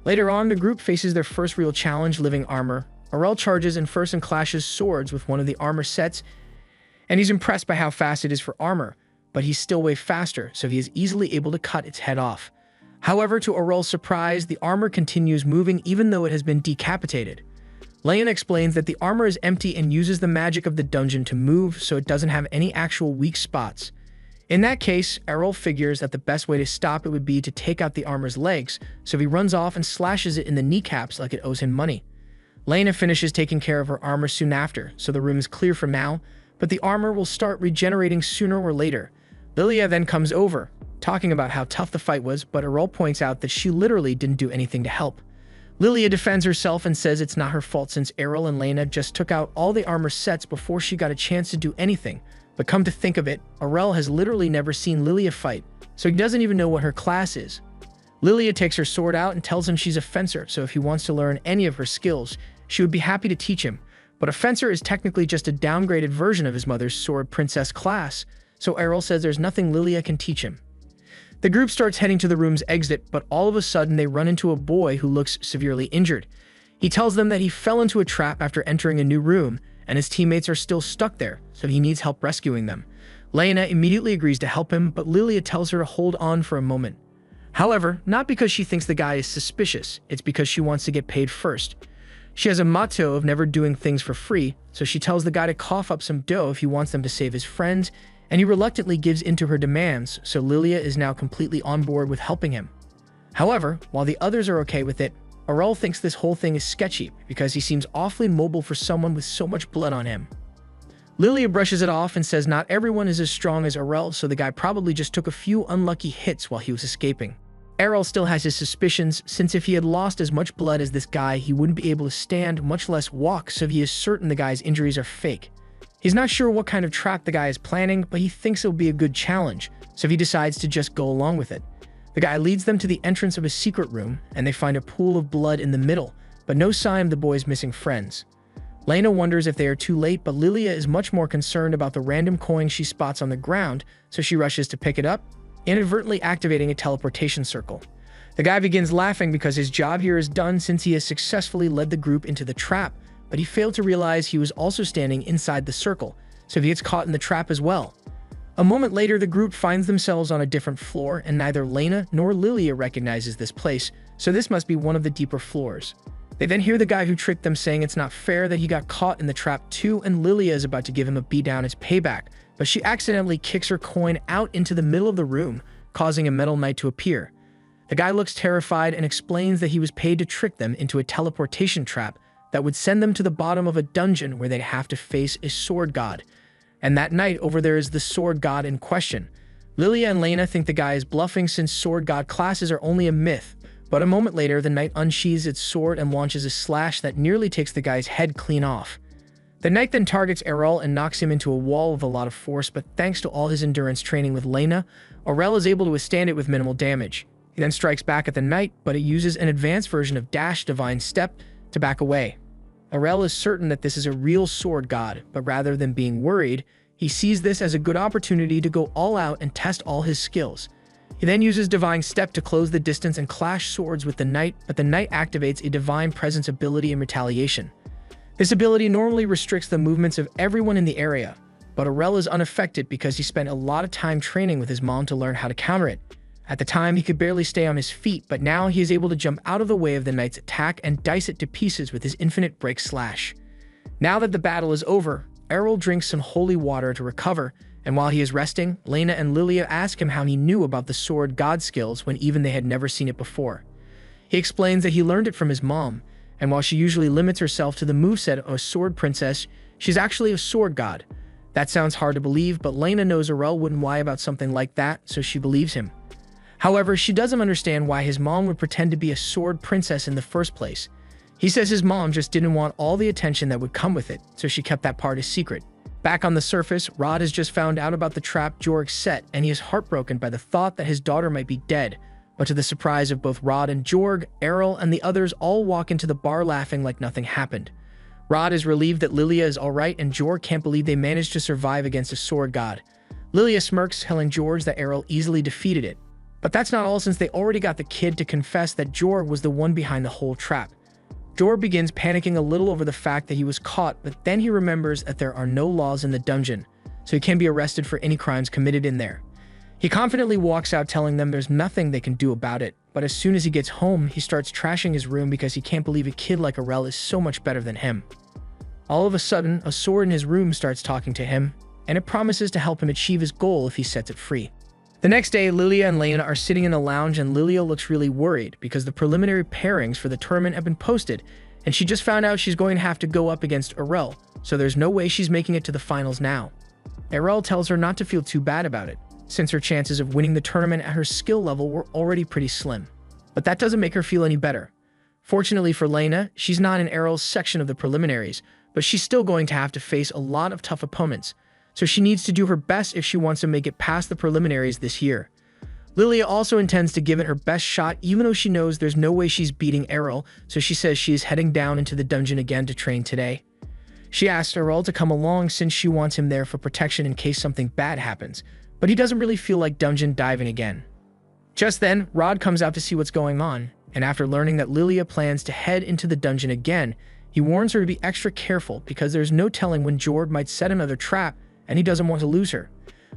Later on, the group faces their first real challenge, living armor. Aurel charges in first and clashes swords with one of the armor sets, and he's impressed by how fast it is for armor, but he's still way faster, so he is easily able to cut its head off. However, to Aurel's surprise, the armor continues moving even though it has been decapitated. Lena explains that the armor is empty and uses the magic of the dungeon to move so it doesn't have any actual weak spots. In that case, Errol figures that the best way to stop it would be to take out the armor's legs, so he runs off and slashes it in the kneecaps like it owes him money. Lena finishes taking care of her armor soon after, so the room is clear for now, but the armor will start regenerating sooner or later. Lilia then comes over, talking about how tough the fight was, but Errol points out that she literally didn't do anything to help. Lilia defends herself and says it's not her fault since Errol and Lena just took out all the armor sets before she got a chance to do anything. But come to think of it, Errol has literally never seen Lilia fight, so he doesn't even know what her class is. Lilia takes her sword out and tells him she's a fencer, so if he wants to learn any of her skills, she would be happy to teach him. But a fencer is technically just a downgraded version of his mother's sword princess class, so Errol says there's nothing Lilia can teach him. The group starts heading to the room's exit, but all of a sudden they run into a boy who looks severely injured. He tells them that he fell into a trap after entering a new room, and his teammates are still stuck there, so he needs help rescuing them. Lena immediately agrees to help him, but Lilia tells her to hold on for a moment. However, not because she thinks the guy is suspicious, it's because she wants to get paid first. She has a motto of never doing things for free, so she tells the guy to cough up some dough if he wants them to save his friends, and he reluctantly gives in to her demands, so Lilia is now completely on board with helping him. However, while the others are okay with it, Errol thinks this whole thing is sketchy because he seems awfully mobile for someone with so much blood on him. Lilia brushes it off and says not everyone is as strong as Errol, so the guy probably just took a few unlucky hits while he was escaping. Errol still has his suspicions, since if he had lost as much blood as this guy, he wouldn't be able to stand, much less walk, so he is certain the guy's injuries are fake. He's not sure what kind of trap the guy is planning, but he thinks it'll be a good challenge, so he decides to just go along with it. The guy leads them to the entrance of a secret room, and they find a pool of blood in the middle, but no sign of the boy's missing friends. Lena wonders if they are too late, but Lilia is much more concerned about the random coin she spots on the ground, so she rushes to pick it up, inadvertently activating a teleportation circle. The guy begins laughing because his job here is done since he has successfully led the group into the trap, but he failed to realize he was also standing inside the circle, so he gets caught in the trap as well. A moment later, the group finds themselves on a different floor, and neither Lena nor Lilia recognizes this place, so this must be one of the deeper floors. They then hear the guy who tricked them saying it's not fair that he got caught in the trap too, and Lilia is about to give him a beatdown as payback, but she accidentally kicks her coin out into the middle of the room, causing a metal knight to appear. The guy looks terrified and explains that he was paid to trick them into a teleportation trap that would send them to the bottom of a dungeon where they'd have to face a sword god. And that night, over there is the sword god in question. Lilia and Lena think the guy is bluffing since sword god classes are only a myth, but a moment later, the knight unsheathes its sword and launches a slash that nearly takes the guy's head clean off. The knight then targets Errol and knocks him into a wall with a lot of force, but thanks to all his endurance training with Lena, Errol is able to withstand it with minimal damage. He then strikes back at the knight, but it uses an advanced version of Dash Divine Step to back away. Errol is certain that this is a real sword god, but rather than being worried, he sees this as a good opportunity to go all out and test all his skills. He then uses Divine Step to close the distance and clash swords with the knight, but the knight activates a Divine Presence ability in retaliation. This ability normally restricts the movements of everyone in the area, but Errol is unaffected because he spent a lot of time training with his mom to learn how to counter it. At the time, he could barely stay on his feet, but now he is able to jump out of the way of the knight's attack and dice it to pieces with his infinite break slash. Now that the battle is over, Errol drinks some holy water to recover, and while he is resting, Lena and Lilia ask him how he knew about the sword god skills when even they had never seen it before. He explains that he learned it from his mom, and while she usually limits herself to the moveset of a sword princess, she's actually a sword god. That sounds hard to believe, but Lena knows Errol wouldn't lie about something like that, so she believes him. However, she doesn't understand why his mom would pretend to be a sword princess in the first place. He says his mom just didn't want all the attention that would come with it, so she kept that part a secret. Back on the surface, Rod has just found out about the trap Jorg set, and he is heartbroken by the thought that his daughter might be dead. But to the surprise of both Rod and Jorg, Errol and the others all walk into the bar laughing like nothing happened. Rod is relieved that Lilia is alright, and Jorg can't believe they managed to survive against a sword god. Lilia smirks, telling Jorg that Errol easily defeated it. But that's not all, since they already got the kid to confess that Jorg was the one behind the whole trap. Jorg begins panicking a little over the fact that he was caught, but then he remembers that there are no laws in the dungeon, so he can be arrested for any crimes committed in there. He confidently walks out, telling them there's nothing they can do about it, but as soon as he gets home, he starts trashing his room because he can't believe a kid like Aurel is so much better than him. All of a sudden, a sword in his room starts talking to him, and it promises to help him achieve his goal if he sets it free. The next day, Lilia and Lena are sitting in the lounge, and Lilia looks really worried because the preliminary pairings for the tournament have been posted, and she just found out she's going to have to go up against Aurel, so there's no way she's making it to the finals now. Aurel tells her not to feel too bad about it, since her chances of winning the tournament at her skill level were already pretty slim. But that doesn't make her feel any better. Fortunately for Lena, she's not in Aurel's section of the preliminaries, but she's still going to have to face a lot of tough opponents, so she needs to do her best if she wants to make it past the preliminaries this year. Lilia also intends to give it her best shot even though she knows there's no way she's beating Aurel, so she says she is heading down into the dungeon again to train today. She asks Aurel to come along since she wants him there for protection in case something bad happens, but he doesn't really feel like dungeon diving again. Just then, Rod comes out to see what's going on, and after learning that Lilia plans to head into the dungeon again, he warns her to be extra careful because there's no telling when Jord might set another trap and he doesn't want to lose her.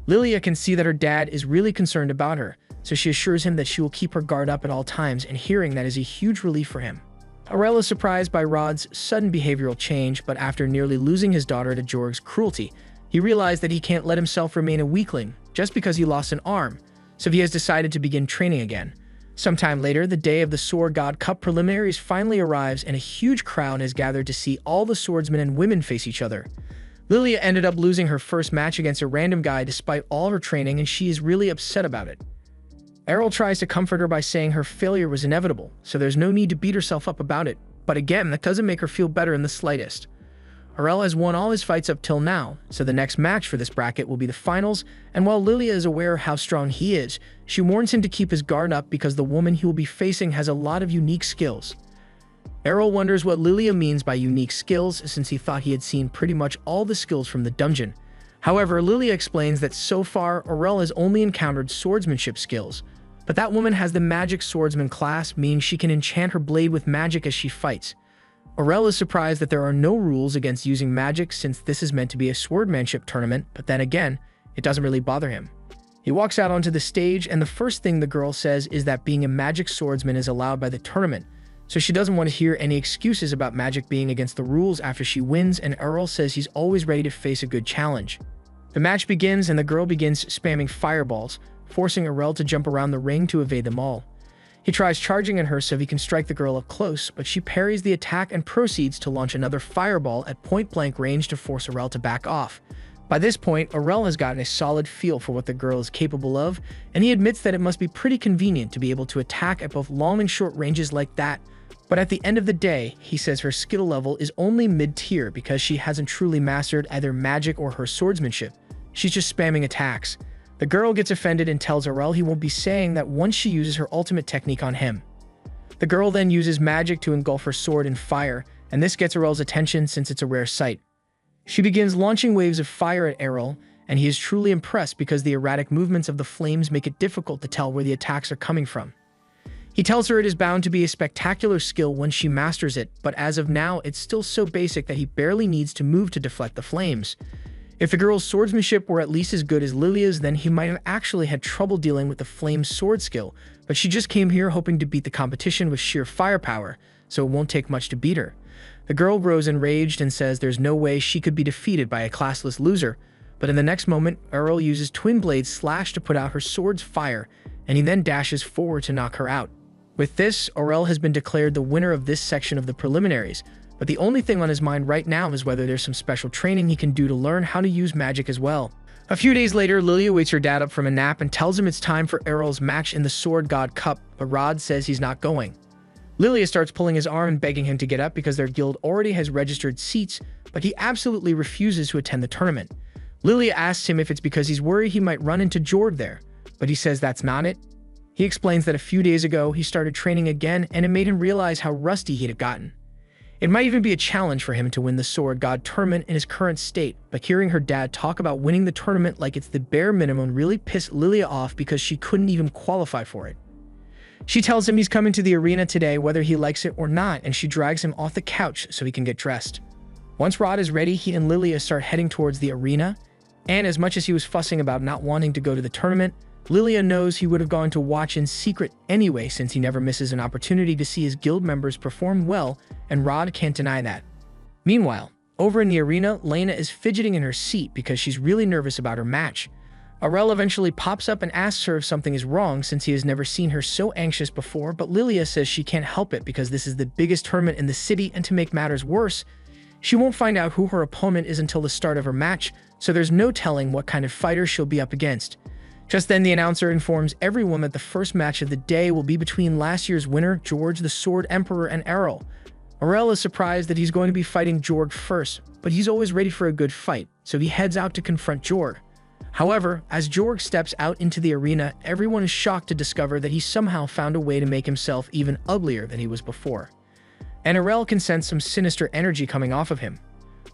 Lilia can see that her dad is really concerned about her, so she assures him that she will keep her guard up at all times, and hearing that is a huge relief for him. Aurel is surprised by Rod's sudden behavioral change, but after nearly losing his daughter to Jorg's cruelty, he realized that he can't let himself remain a weakling just because he lost an arm, so he has decided to begin training again. Sometime later, the day of the Sword God Cup preliminaries finally arrives, and a huge crowd has gathered to see all the swordsmen and women face each other. Lilia ended up losing her first match against a random guy despite all her training, and she is really upset about it. Aurel tries to comfort her by saying her failure was inevitable, so there's no need to beat herself up about it, but again, that doesn't make her feel better in the slightest. Aurel has won all his fights up till now, so the next match for this bracket will be the finals, and while Lilia is aware of how strong he is, she warns him to keep his guard up because the woman he will be facing has a lot of unique skills. Aurel wonders what Lilia means by unique skills since he thought he had seen pretty much all the skills from the dungeon. However, Lilia explains that so far, Aurel has only encountered swordsmanship skills, but that woman has the magic swordsman class, meaning she can enchant her blade with magic as she fights. Aurel is surprised that there are no rules against using magic since this is meant to be a swordmanship tournament, but then again, it doesn't really bother him. He walks out onto the stage, and the first thing the girl says is that being a magic swordsman is allowed by the tournament, so she doesn't want to hear any excuses about magic being against the rules after she wins, and Aurel says he's always ready to face a good challenge. The match begins, and the girl begins spamming fireballs, forcing Aurel to jump around the ring to evade them all. He tries charging at her so he can strike the girl up close, but she parries the attack and proceeds to launch another fireball at point-blank range to force Aurel to back off. By this point, Aurel has gotten a solid feel for what the girl is capable of, and he admits that it must be pretty convenient to be able to attack at both long and short ranges like that. But at the end of the day, he says her skill level is only mid-tier because she hasn't truly mastered either magic or her swordsmanship. She's just spamming attacks. The girl gets offended and tells Aurel he won't be saying that once she uses her ultimate technique on him. The girl then uses magic to engulf her sword in fire, and this gets Aurel's attention since it's a rare sight. She begins launching waves of fire at Aurel, and he is truly impressed because the erratic movements of the flames make it difficult to tell where the attacks are coming from. He tells her it is bound to be a spectacular skill when she masters it, but as of now, it's still so basic that he barely needs to move to deflect the flames. If the girl's swordsmanship were at least as good as Lilia's, then he might have actually had trouble dealing with the flame sword skill, but she just came here hoping to beat the competition with sheer firepower, so it won't take much to beat her. The girl grows enraged and says there's no way she could be defeated by a classless loser, but in the next moment, Aurel uses Twin Blade Slash to put out her sword's fire, and he then dashes forward to knock her out. With this, Aurel has been declared the winner of this section of the preliminaries, but the only thing on his mind right now is whether there's some special training he can do to learn how to use magic as well. A few days later, Lilia wakes her dad up from a nap and tells him it's time for Aurel's match in the Sword God Cup, but Rod says he's not going. Lilia starts pulling his arm and begging him to get up because their guild already has registered seats, but he absolutely refuses to attend the tournament. Lilia asks him if it's because he's worried he might run into Jord there, but he says that's not it. He explains that a few days ago he started training again and it made him realize how rusty he had gotten. It might even be a challenge for him to win the Sword God tournament in his current state, but hearing her dad talk about winning the tournament like it's the bare minimum really pissed Lilia off because she couldn't even qualify for it. She tells him he's coming to the arena today whether he likes it or not, and she drags him off the couch so he can get dressed. Once Rod is ready, he and Lilia start heading towards the arena, and as much as he was fussing about not wanting to go to the tournament, Lilia knows he would have gone to watch in secret anyway since he never misses an opportunity to see his guild members perform well, and Rod can't deny that. Meanwhile, over in the arena, Lena is fidgeting in her seat because she's really nervous about her match. Aurel eventually pops up and asks her if something is wrong since he has never seen her so anxious before, but Lilia says she can't help it because this is the biggest tournament in the city, and to make matters worse, she won't find out who her opponent is until the start of her match, so there's no telling what kind of fighter she'll be up against. Just then, the announcer informs everyone that the first match of the day will be between last year's winner, George the Sword Emperor, and Aurel. Aurel is surprised that he's going to be fighting Jorg first, but he's always ready for a good fight, so he heads out to confront Jorg. However, as Jorg steps out into the arena, everyone is shocked to discover that he somehow found a way to make himself even uglier than he was before. And Aurel can sense some sinister energy coming off of him.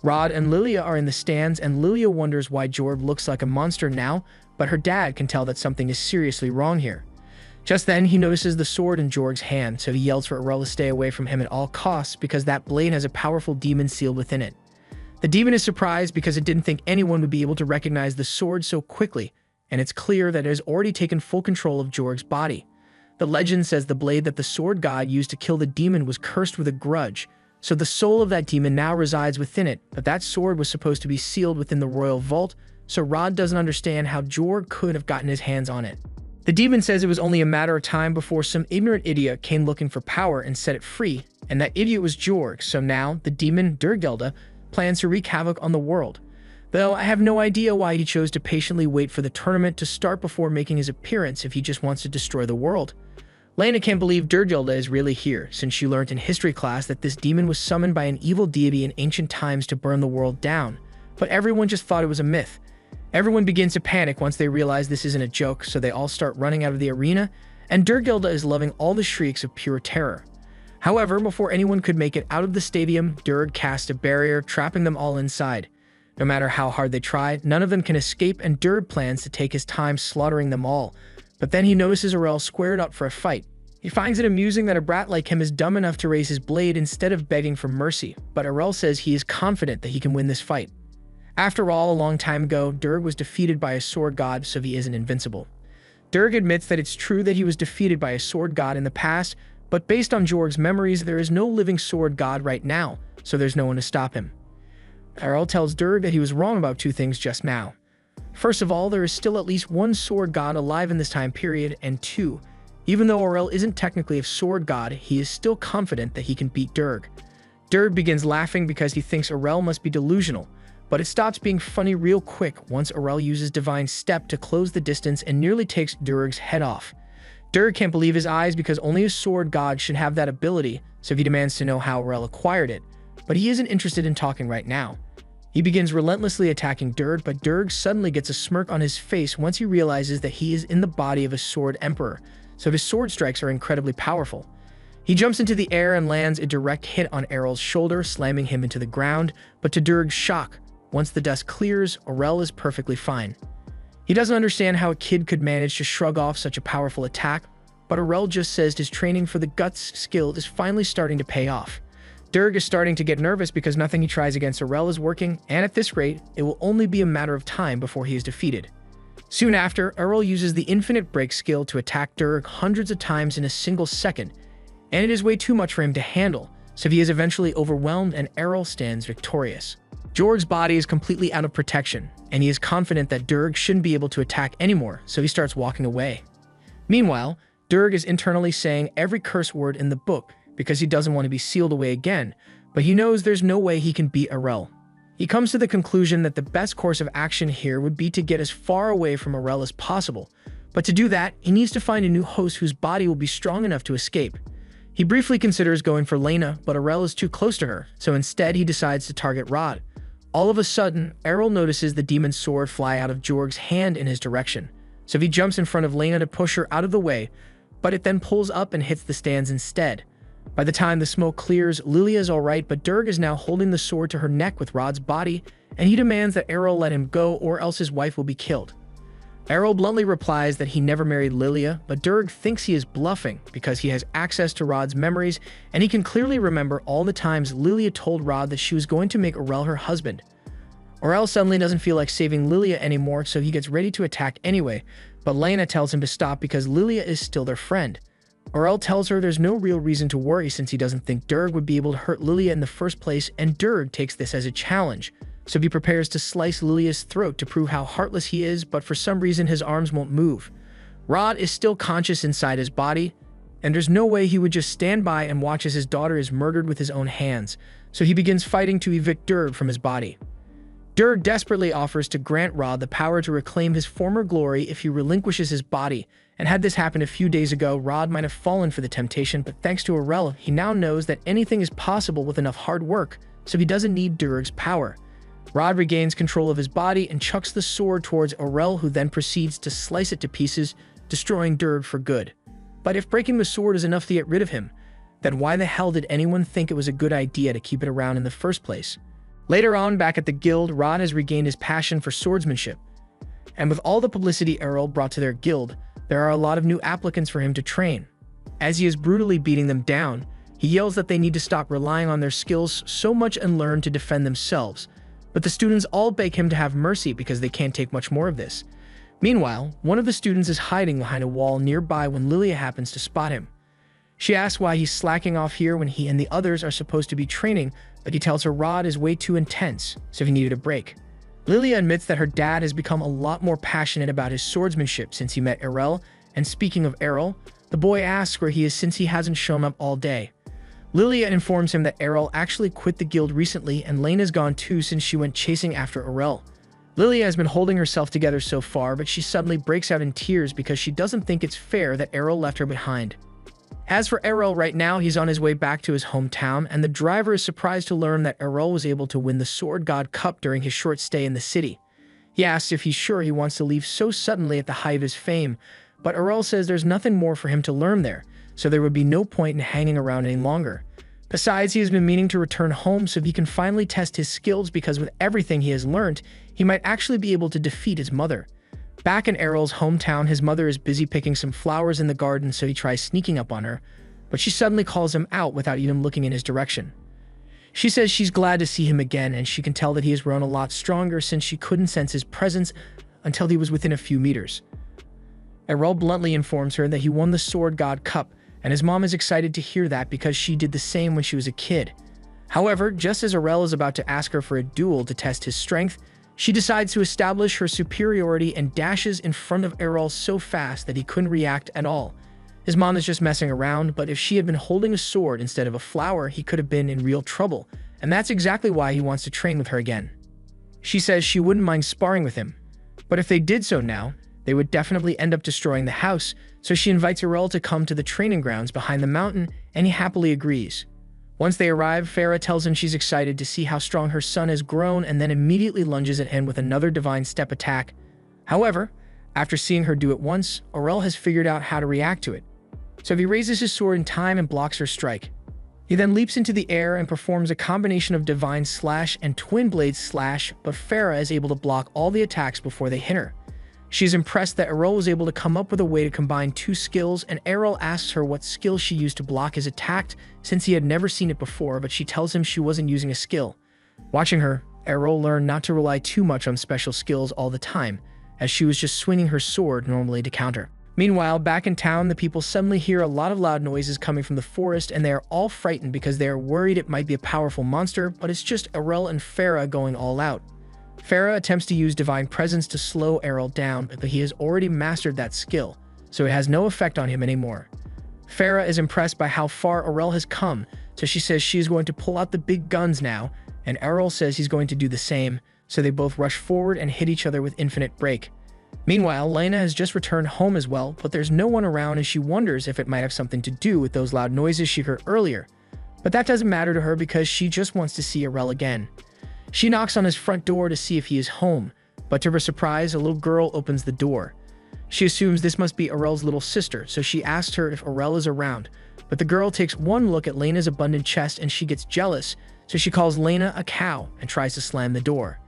Rod and Lilia are in the stands, and Lilia wonders why Jorg looks like a monster now, but her dad can tell that something is seriously wrong here. Just then, he notices the sword in Jorg's hand, so he yells for Aurel to stay away from him at all costs because that blade has a powerful demon sealed within it. The demon is surprised because it didn't think anyone would be able to recognize the sword so quickly, and it's clear that it has already taken full control of Jorg's body. The legend says the blade that the sword god used to kill the demon was cursed with a grudge, so the soul of that demon now resides within it, but that sword was supposed to be sealed within the royal vault, so Rod doesn't understand how Jorg could have gotten his hands on it. The demon says it was only a matter of time before some ignorant idiot came looking for power and set it free, and that idiot was Jorg, so now the demon, Durgelda, plans to wreak havoc on the world. Though I have no idea why he chose to patiently wait for the tournament to start before making his appearance if he just wants to destroy the world. Lena can't believe Durgelda is really here, since she learned in history class that this demon was summoned by an evil deity in ancient times to burn the world down, but everyone just thought it was a myth. Everyone begins to panic once they realize this isn't a joke, so they all start running out of the arena, and Durgelda is loving all the shrieks of pure terror. However, before anyone could make it out of the stadium, Durg cast a barrier, trapping them all inside. No matter how hard they try, none of them can escape, and Durg plans to take his time slaughtering them all. But then he notices Aurel squared up for a fight. He finds it amusing that a brat like him is dumb enough to raise his blade instead of begging for mercy, but Aurel says he is confident that he can win this fight. After all, a long time ago, Durg was defeated by a sword god, so he isn't invincible. Durg admits that it's true that he was defeated by a sword god in the past, but based on Jorg's memories, there is no living sword god right now, so there's no one to stop him. Aurel tells Durg that he was wrong about two things just now. First of all, there is still at least one sword god alive in this time period, and two, even though Aurel isn't technically a sword god, he is still confident that he can beat Durg. Durg begins laughing because he thinks Aurel must be delusional, but it stops being funny real quick once Aurel uses Divine Step to close the distance and nearly takes Durg's head off. Durg can't believe his eyes because only a sword god should have that ability, so he demands to know how Aurel acquired it, but he isn't interested in talking right now. He begins relentlessly attacking Durg, but Durg suddenly gets a smirk on his face once he realizes that he is in the body of a sword emperor, so his sword strikes are incredibly powerful. He jumps into the air and lands a direct hit on Aurel's shoulder, slamming him into the ground, but to Durg's shock, once the dust clears, Aurel is perfectly fine. He doesn't understand how a kid could manage to shrug off such a powerful attack, but Aurel just says his training for the guts skill is finally starting to pay off. Durg is starting to get nervous because nothing he tries against Aurel is working, and at this rate, it will only be a matter of time before he is defeated. Soon after, Aurel uses the Infinite Break skill to attack Durg hundreds of times in a single second, and it is way too much for him to handle, so he is eventually overwhelmed and Aurel stands victorious. Jorg's body is completely out of protection, and he is confident that Durg shouldn't be able to attack anymore, so he starts walking away. Meanwhile, Durg is internally saying every curse word in the book because he doesn't want to be sealed away again, but he knows there's no way he can beat Aurel. He comes to the conclusion that the best course of action here would be to get as far away from Aurel as possible, but to do that, he needs to find a new host whose body will be strong enough to escape. He briefly considers going for Lena, but Aurel is too close to her, so instead he decides to target Rod. All of a sudden, Aurel notices the demon's sword fly out of Jorg's hand in his direction, so he jumps in front of Lena to push her out of the way, but it then pulls up and hits the stands instead. By the time the smoke clears, Lilia is alright, but Durg is now holding the sword to her neck with Rod's body, and he demands that Aurel let him go or else his wife will be killed. Aurel bluntly replies that he never married Lilia, but Durg thinks he is bluffing because he has access to Rod's memories, and he can clearly remember all the times Lilia told Rod that she was going to make Aurel her husband. Aurel suddenly doesn't feel like saving Lilia anymore, so he gets ready to attack anyway, but Lena tells him to stop because Lilia is still their friend. Aurel tells her there's no real reason to worry since he doesn't think Durg would be able to hurt Lilia in the first place, and Durg takes this as a challenge, so he prepares to slice Lilia's throat to prove how heartless he is, but for some reason his arms won't move. Rod is still conscious inside his body, and there's no way he would just stand by and watch as his daughter is murdered with his own hands, so he begins fighting to evict Durg from his body. Durg desperately offers to grant Rod the power to reclaim his former glory if he relinquishes his body, and had this happened a few days ago, Rod might have fallen for the temptation, but thanks to Aurel, he now knows that anything is possible with enough hard work, so he doesn't need Durg's power. Rod regains control of his body and chucks the sword towards Aurel, who then proceeds to slice it to pieces, destroying Durg for good. But if breaking the sword is enough to get rid of him, then why the hell did anyone think it was a good idea to keep it around in the first place? Later on, back at the guild, Rod has regained his passion for swordsmanship. And with all the publicity Aurel brought to their guild, there are a lot of new applicants for him to train. As he is brutally beating them down, he yells that they need to stop relying on their skills so much and learn to defend themselves. But the students all beg him to have mercy because they can't take much more of this. Meanwhile, one of the students is hiding behind a wall nearby when Lilia happens to spot him. She asks why he's slacking off here when he and the others are supposed to be training, but he tells her Rod is way too intense, so he needed a break. Lilia admits that her dad has become a lot more passionate about his swordsmanship since he met Aurel, and speaking of Aurel, the boy asks where he is since he hasn't shown up all day. Lilia informs him that Aurel actually quit the guild recently and Lena's gone too since she went chasing after Aurel. Lilia has been holding herself together so far, but she suddenly breaks out in tears because she doesn't think it's fair that Aurel left her behind. As for Aurel, right now he's on his way back to his hometown, and the driver is surprised to learn that Aurel was able to win the Sword God Cup during his short stay in the city. He asks if he's sure he wants to leave so suddenly at the height of his fame, but Aurel says there's nothing more for him to learn there, so there would be no point in hanging around any longer. Besides, he has been meaning to return home so he can finally test his skills because with everything he has learned, he might actually be able to defeat his mother. Back in Aurel's hometown, his mother is busy picking some flowers in the garden, so he tries sneaking up on her, but she suddenly calls him out without even looking in his direction. She says she's glad to see him again, and she can tell that he has grown a lot stronger since she couldn't sense his presence until he was within a few meters. Aurel bluntly informs her that he won the Sword God Cup, and his mom is excited to hear that because she did the same when she was a kid. However, just as Aurel is about to ask her for a duel to test his strength, she decides to establish her superiority and dashes in front of Aurel so fast that he couldn't react at all. His mom is just messing around, but if she had been holding a sword instead of a flower, he could have been in real trouble, and that's exactly why he wants to train with her again. She says she wouldn't mind sparring with him, but if they did so now, they would definitely end up destroying the house, so she invites Aurel to come to the training grounds behind the mountain, and he happily agrees. Once they arrive, Farah tells him she's excited to see how strong her son has grown and then immediately lunges at him with another divine step attack. However, after seeing her do it once, Aurel has figured out how to react to it. So he raises his sword in time and blocks her strike. He then leaps into the air and performs a combination of divine slash and twin blade slash, but Farah is able to block all the attacks before they hit her. She's impressed that Aurel was able to come up with a way to combine two skills, and Aurel asks her what skill she used to block his attack since he had never seen it before, but she tells him she wasn't using a skill. Watching her, Aurel learned not to rely too much on special skills all the time, as she was just swinging her sword normally to counter. Meanwhile, back in town, the people suddenly hear a lot of loud noises coming from the forest, and they are all frightened because they are worried it might be a powerful monster, but it's just Aurel and Farah going all out. Farah attempts to use Divine Presence to slow Aurel down, but he has already mastered that skill, so it has no effect on him anymore. Farah is impressed by how far Aurel has come, so she says she is going to pull out the big guns now, and Aurel says he's going to do the same, so they both rush forward and hit each other with infinite break. Meanwhile, Lena has just returned home as well, but there's no one around and she wonders if it might have something to do with those loud noises she heard earlier. But that doesn't matter to her because she just wants to see Aurel again. She knocks on his front door to see if he is home, but to her surprise, a little girl opens the door. She assumes this must be Aurel's little sister, so she asks her if Aurel is around, but the girl takes one look at Lena's abundant chest and she gets jealous, so she calls Lena a cow and tries to slam the door.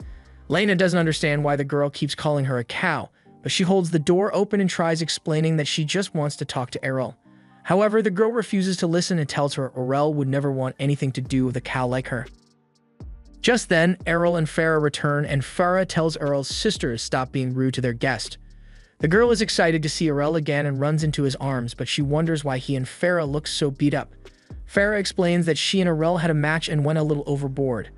Lena doesn't understand why the girl keeps calling her a cow, but she holds the door open and tries explaining that she just wants to talk to Aurel. However, the girl refuses to listen and tells her Aurel would never want anything to do with a cow like her. Just then, Errol and Farah return, and Farah tells Errol's sister to stop being rude to their guest. The girl is excited to see Errol again and runs into his arms, but she wonders why he and Farah look so beat up. Farah explains that she and Errol had a match and went a little overboard.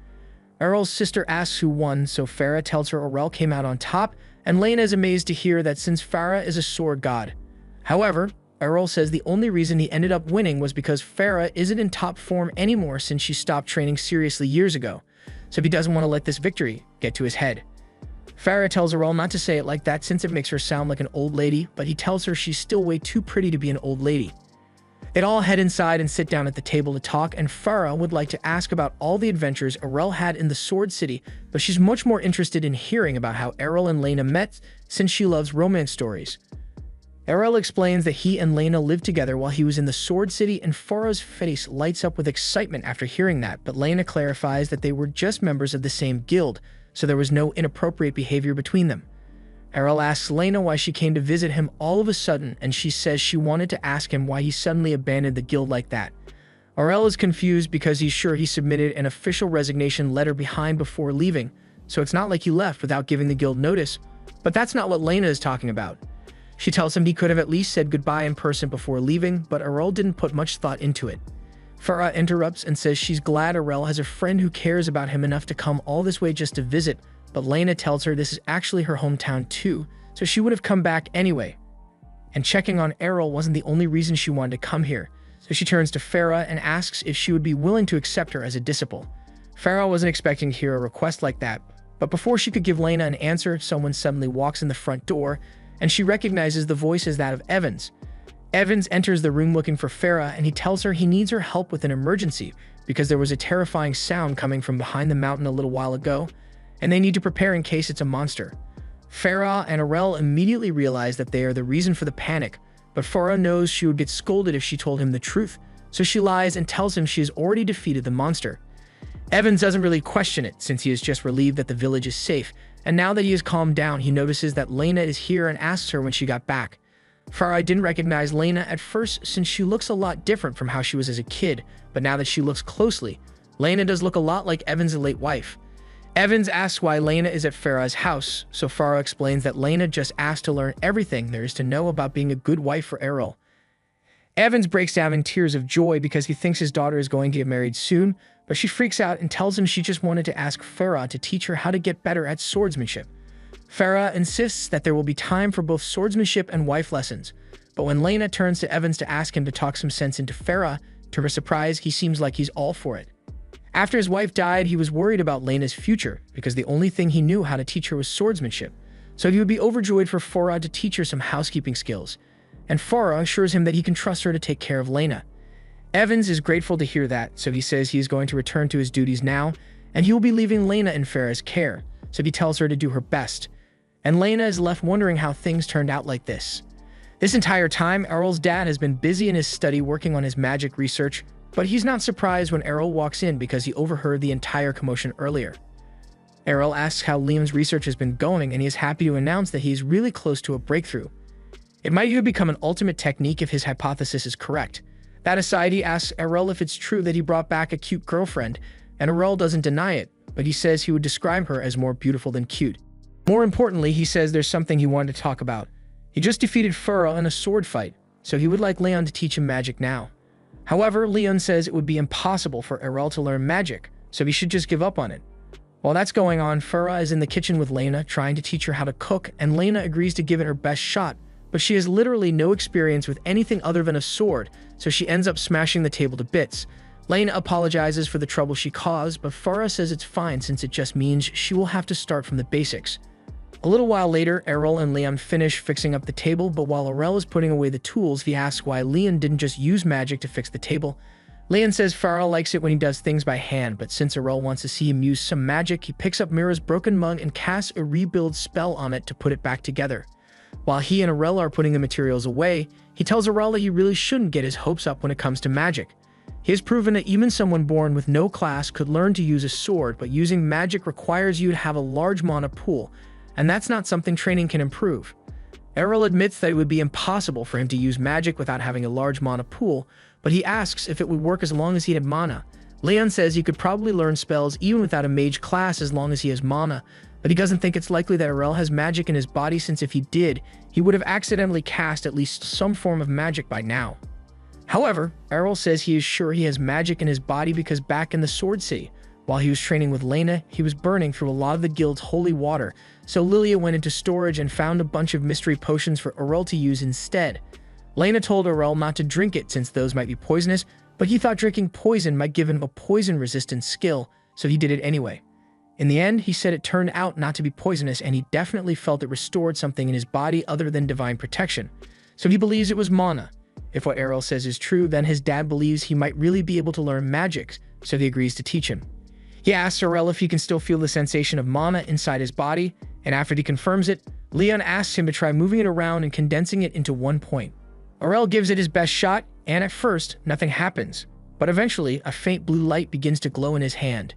Errol's sister asks who won, so Farah tells her Errol came out on top, and Lena is amazed to hear that since Farah is a sword god. However, Errol says the only reason he ended up winning was because Farah isn't in top form anymore since she stopped training seriously years ago, so he doesn't want to let this victory get to his head. Farah tells Errol not to say it like that since it makes her sound like an old lady, but he tells her she's still way too pretty to be an old lady. They'd all head inside and sit down at the table to talk, and Farah would like to ask about all the adventures Errol had in the Sword City, but she's much more interested in hearing about how Errol and Lena met since she loves romance stories. Errol explains that he and Lena lived together while he was in the Sword City, and Farah's face lights up with excitement after hearing that, but Lena clarifies that they were just members of the same guild, so there was no inappropriate behavior between them. Errol asks Lena why she came to visit him all of a sudden, and she says she wanted to ask him why he suddenly abandoned the guild like that. Errol is confused because he's sure he submitted an official resignation letter behind before leaving, so it's not like he left without giving the guild notice, but that's not what Lena is talking about. She tells him he could have at least said goodbye in person before leaving, but Errol didn't put much thought into it. Farah interrupts and says she's glad Errol has a friend who cares about him enough to come all this way just to visit, but Lena tells her this is actually her hometown too, so she would have come back anyway. And checking on Errol wasn't the only reason she wanted to come here, so she turns to Farah and asks if she would be willing to accept her as a disciple. Farah wasn't expecting to hear a request like that, but before she could give Lena an answer, someone suddenly walks in the front door, and she recognizes the voice as that of Evans. Evans enters the room looking for Farah, and he tells her he needs her help with an emergency because there was a terrifying sound coming from behind the mountain a little while ago, and they need to prepare in case it's a monster. Farah and Errol immediately realize that they are the reason for the panic, but Farah knows she would get scolded if she told him the truth, so she lies and tells him she has already defeated the monster. Evans doesn't really question it since he is just relieved that the village is safe, and now that he has calmed down, he notices that Lena is here and asks her when she got back. Farah didn't recognize Lena at first since she looks a lot different from how she was as a kid, but now that she looks closely, Lena does look a lot like Evans' late wife. Evans asks why Lena is at Farah's house, so Farah explains that Lena just asked to learn everything there is to know about being a good wife for Errol. Evans breaks down in tears of joy because he thinks his daughter is going to get married soon, but she freaks out and tells him she just wanted to ask Farah to teach her how to get better at swordsmanship. Farah insists that there will be time for both swordsmanship and wife lessons, but when Lena turns to Evans to ask him to talk some sense into Farah, to her surprise, he seems like he's all for it. After his wife died, he was worried about Lena's future because the only thing he knew how to teach her was swordsmanship, so he would be overjoyed for Farah to teach her some housekeeping skills, and Farah assures him that he can trust her to take care of Lena. Evans is grateful to hear that, so he says he is going to return to his duties now, and he will be leaving Lena in Farah's care, so he tells her to do her best. And Lena is left wondering how things turned out like this. This entire time, Errol's dad has been busy in his study working on his magic research, but he's not surprised when Errol walks in because he overheard the entire commotion earlier. Errol asks how Liam's research has been going, and he is happy to announce that he is really close to a breakthrough. It might even become an ultimate technique if his hypothesis is correct. That aside, he asks Errol if it's true that he brought back a cute girlfriend, and Errol doesn't deny it, but he says he would describe her as more beautiful than cute. More importantly, he says there's something he wanted to talk about. He just defeated Farah in a sword fight, so he would like Leon to teach him magic now. However, Leon says it would be impossible for Errol to learn magic, so he should just give up on it. While that's going on, Farah is in the kitchen with Lena, trying to teach her how to cook, and Lena agrees to give it her best shot, but she has literally no experience with anything other than a sword, so she ends up smashing the table to bits. Lena apologizes for the trouble she caused, but Farah says it's fine since it just means she will have to start from the basics. A little while later, Errol and Leon finish fixing up the table, but while Errol is putting away the tools, he asks why Leon didn't just use magic to fix the table. Leon says Farah likes it when he does things by hand, but since Errol wants to see him use some magic, he picks up Mira's broken mug and casts a rebuild spell on it to put it back together. While he and Errol are putting the materials away, he tells Errol that he really shouldn't get his hopes up when it comes to magic. He has proven that even someone born with no class could learn to use a sword, but using magic requires you to have a large mana pool, and that's not something training can improve. Errol admits that it would be impossible for him to use magic without having a large mana pool, but he asks if it would work as long as he had mana. Leon says he could probably learn spells even without a mage class as long as he has mana, but he doesn't think it's likely that Aurel has magic in his body, since if he did, he would have accidentally cast at least some form of magic by now. However, Aurel says he is sure he has magic in his body because back in the Sword City, while he was training with Lena, he was burning through a lot of the guild's holy water, so Lilia went into storage and found a bunch of mystery potions for Aurel to use instead. Lena told Aurel not to drink it since those might be poisonous, but he thought drinking poison might give him a poison-resistant skill, so he did it anyway. In the end, he said it turned out not to be poisonous, and he definitely felt it restored something in his body other than divine protection, so he believes it was mana. If what Aurel says is true, then his dad believes he might really be able to learn magic, so he agrees to teach him. He asks Aurel if he can still feel the sensation of mana inside his body, and after he confirms it, Leon asks him to try moving it around and condensing it into one point. Aurel gives it his best shot, and at first, nothing happens, but eventually, a faint blue light begins to glow in his hand.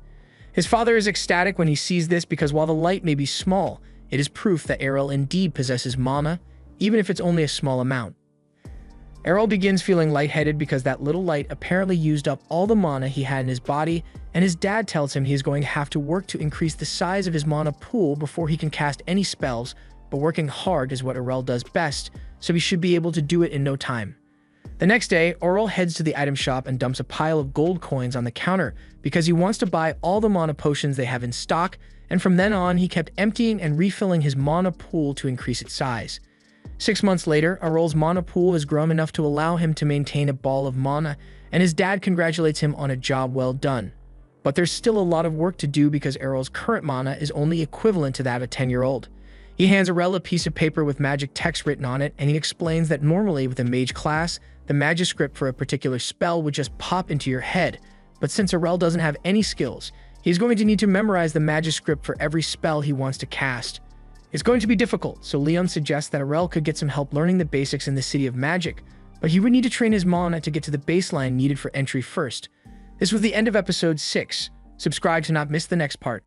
His father is ecstatic when he sees this because while the light may be small, it is proof that Aurel indeed possesses mana, even if it's only a small amount. Aurel begins feeling lightheaded because that little light apparently used up all the mana he had in his body, and his dad tells him he is going to have to work to increase the size of his mana pool before he can cast any spells, but working hard is what Aurel does best, so he should be able to do it in no time. The next day, Aurel heads to the item shop and dumps a pile of gold coins on the counter because he wants to buy all the mana potions they have in stock, and from then on he kept emptying and refilling his mana pool to increase its size. 6 months later, Aurel's mana pool has grown enough to allow him to maintain a ball of mana, and his dad congratulates him on a job well done. But there's still a lot of work to do because Aurel's current mana is only equivalent to that of a 10-year-old. He hands Aurel a piece of paper with magic text written on it, and he explains that normally with a mage class, the Magiscript for a particular spell would just pop into your head, but since Aurel doesn't have any skills, he's going to need to memorize the Magiscript for every spell he wants to cast. It's going to be difficult, so Leon suggests that Aurel could get some help learning the basics in the City of Magic, but he would need to train his mana to get to the baseline needed for entry first. This was the end of episode 6. Subscribe to not miss the next part.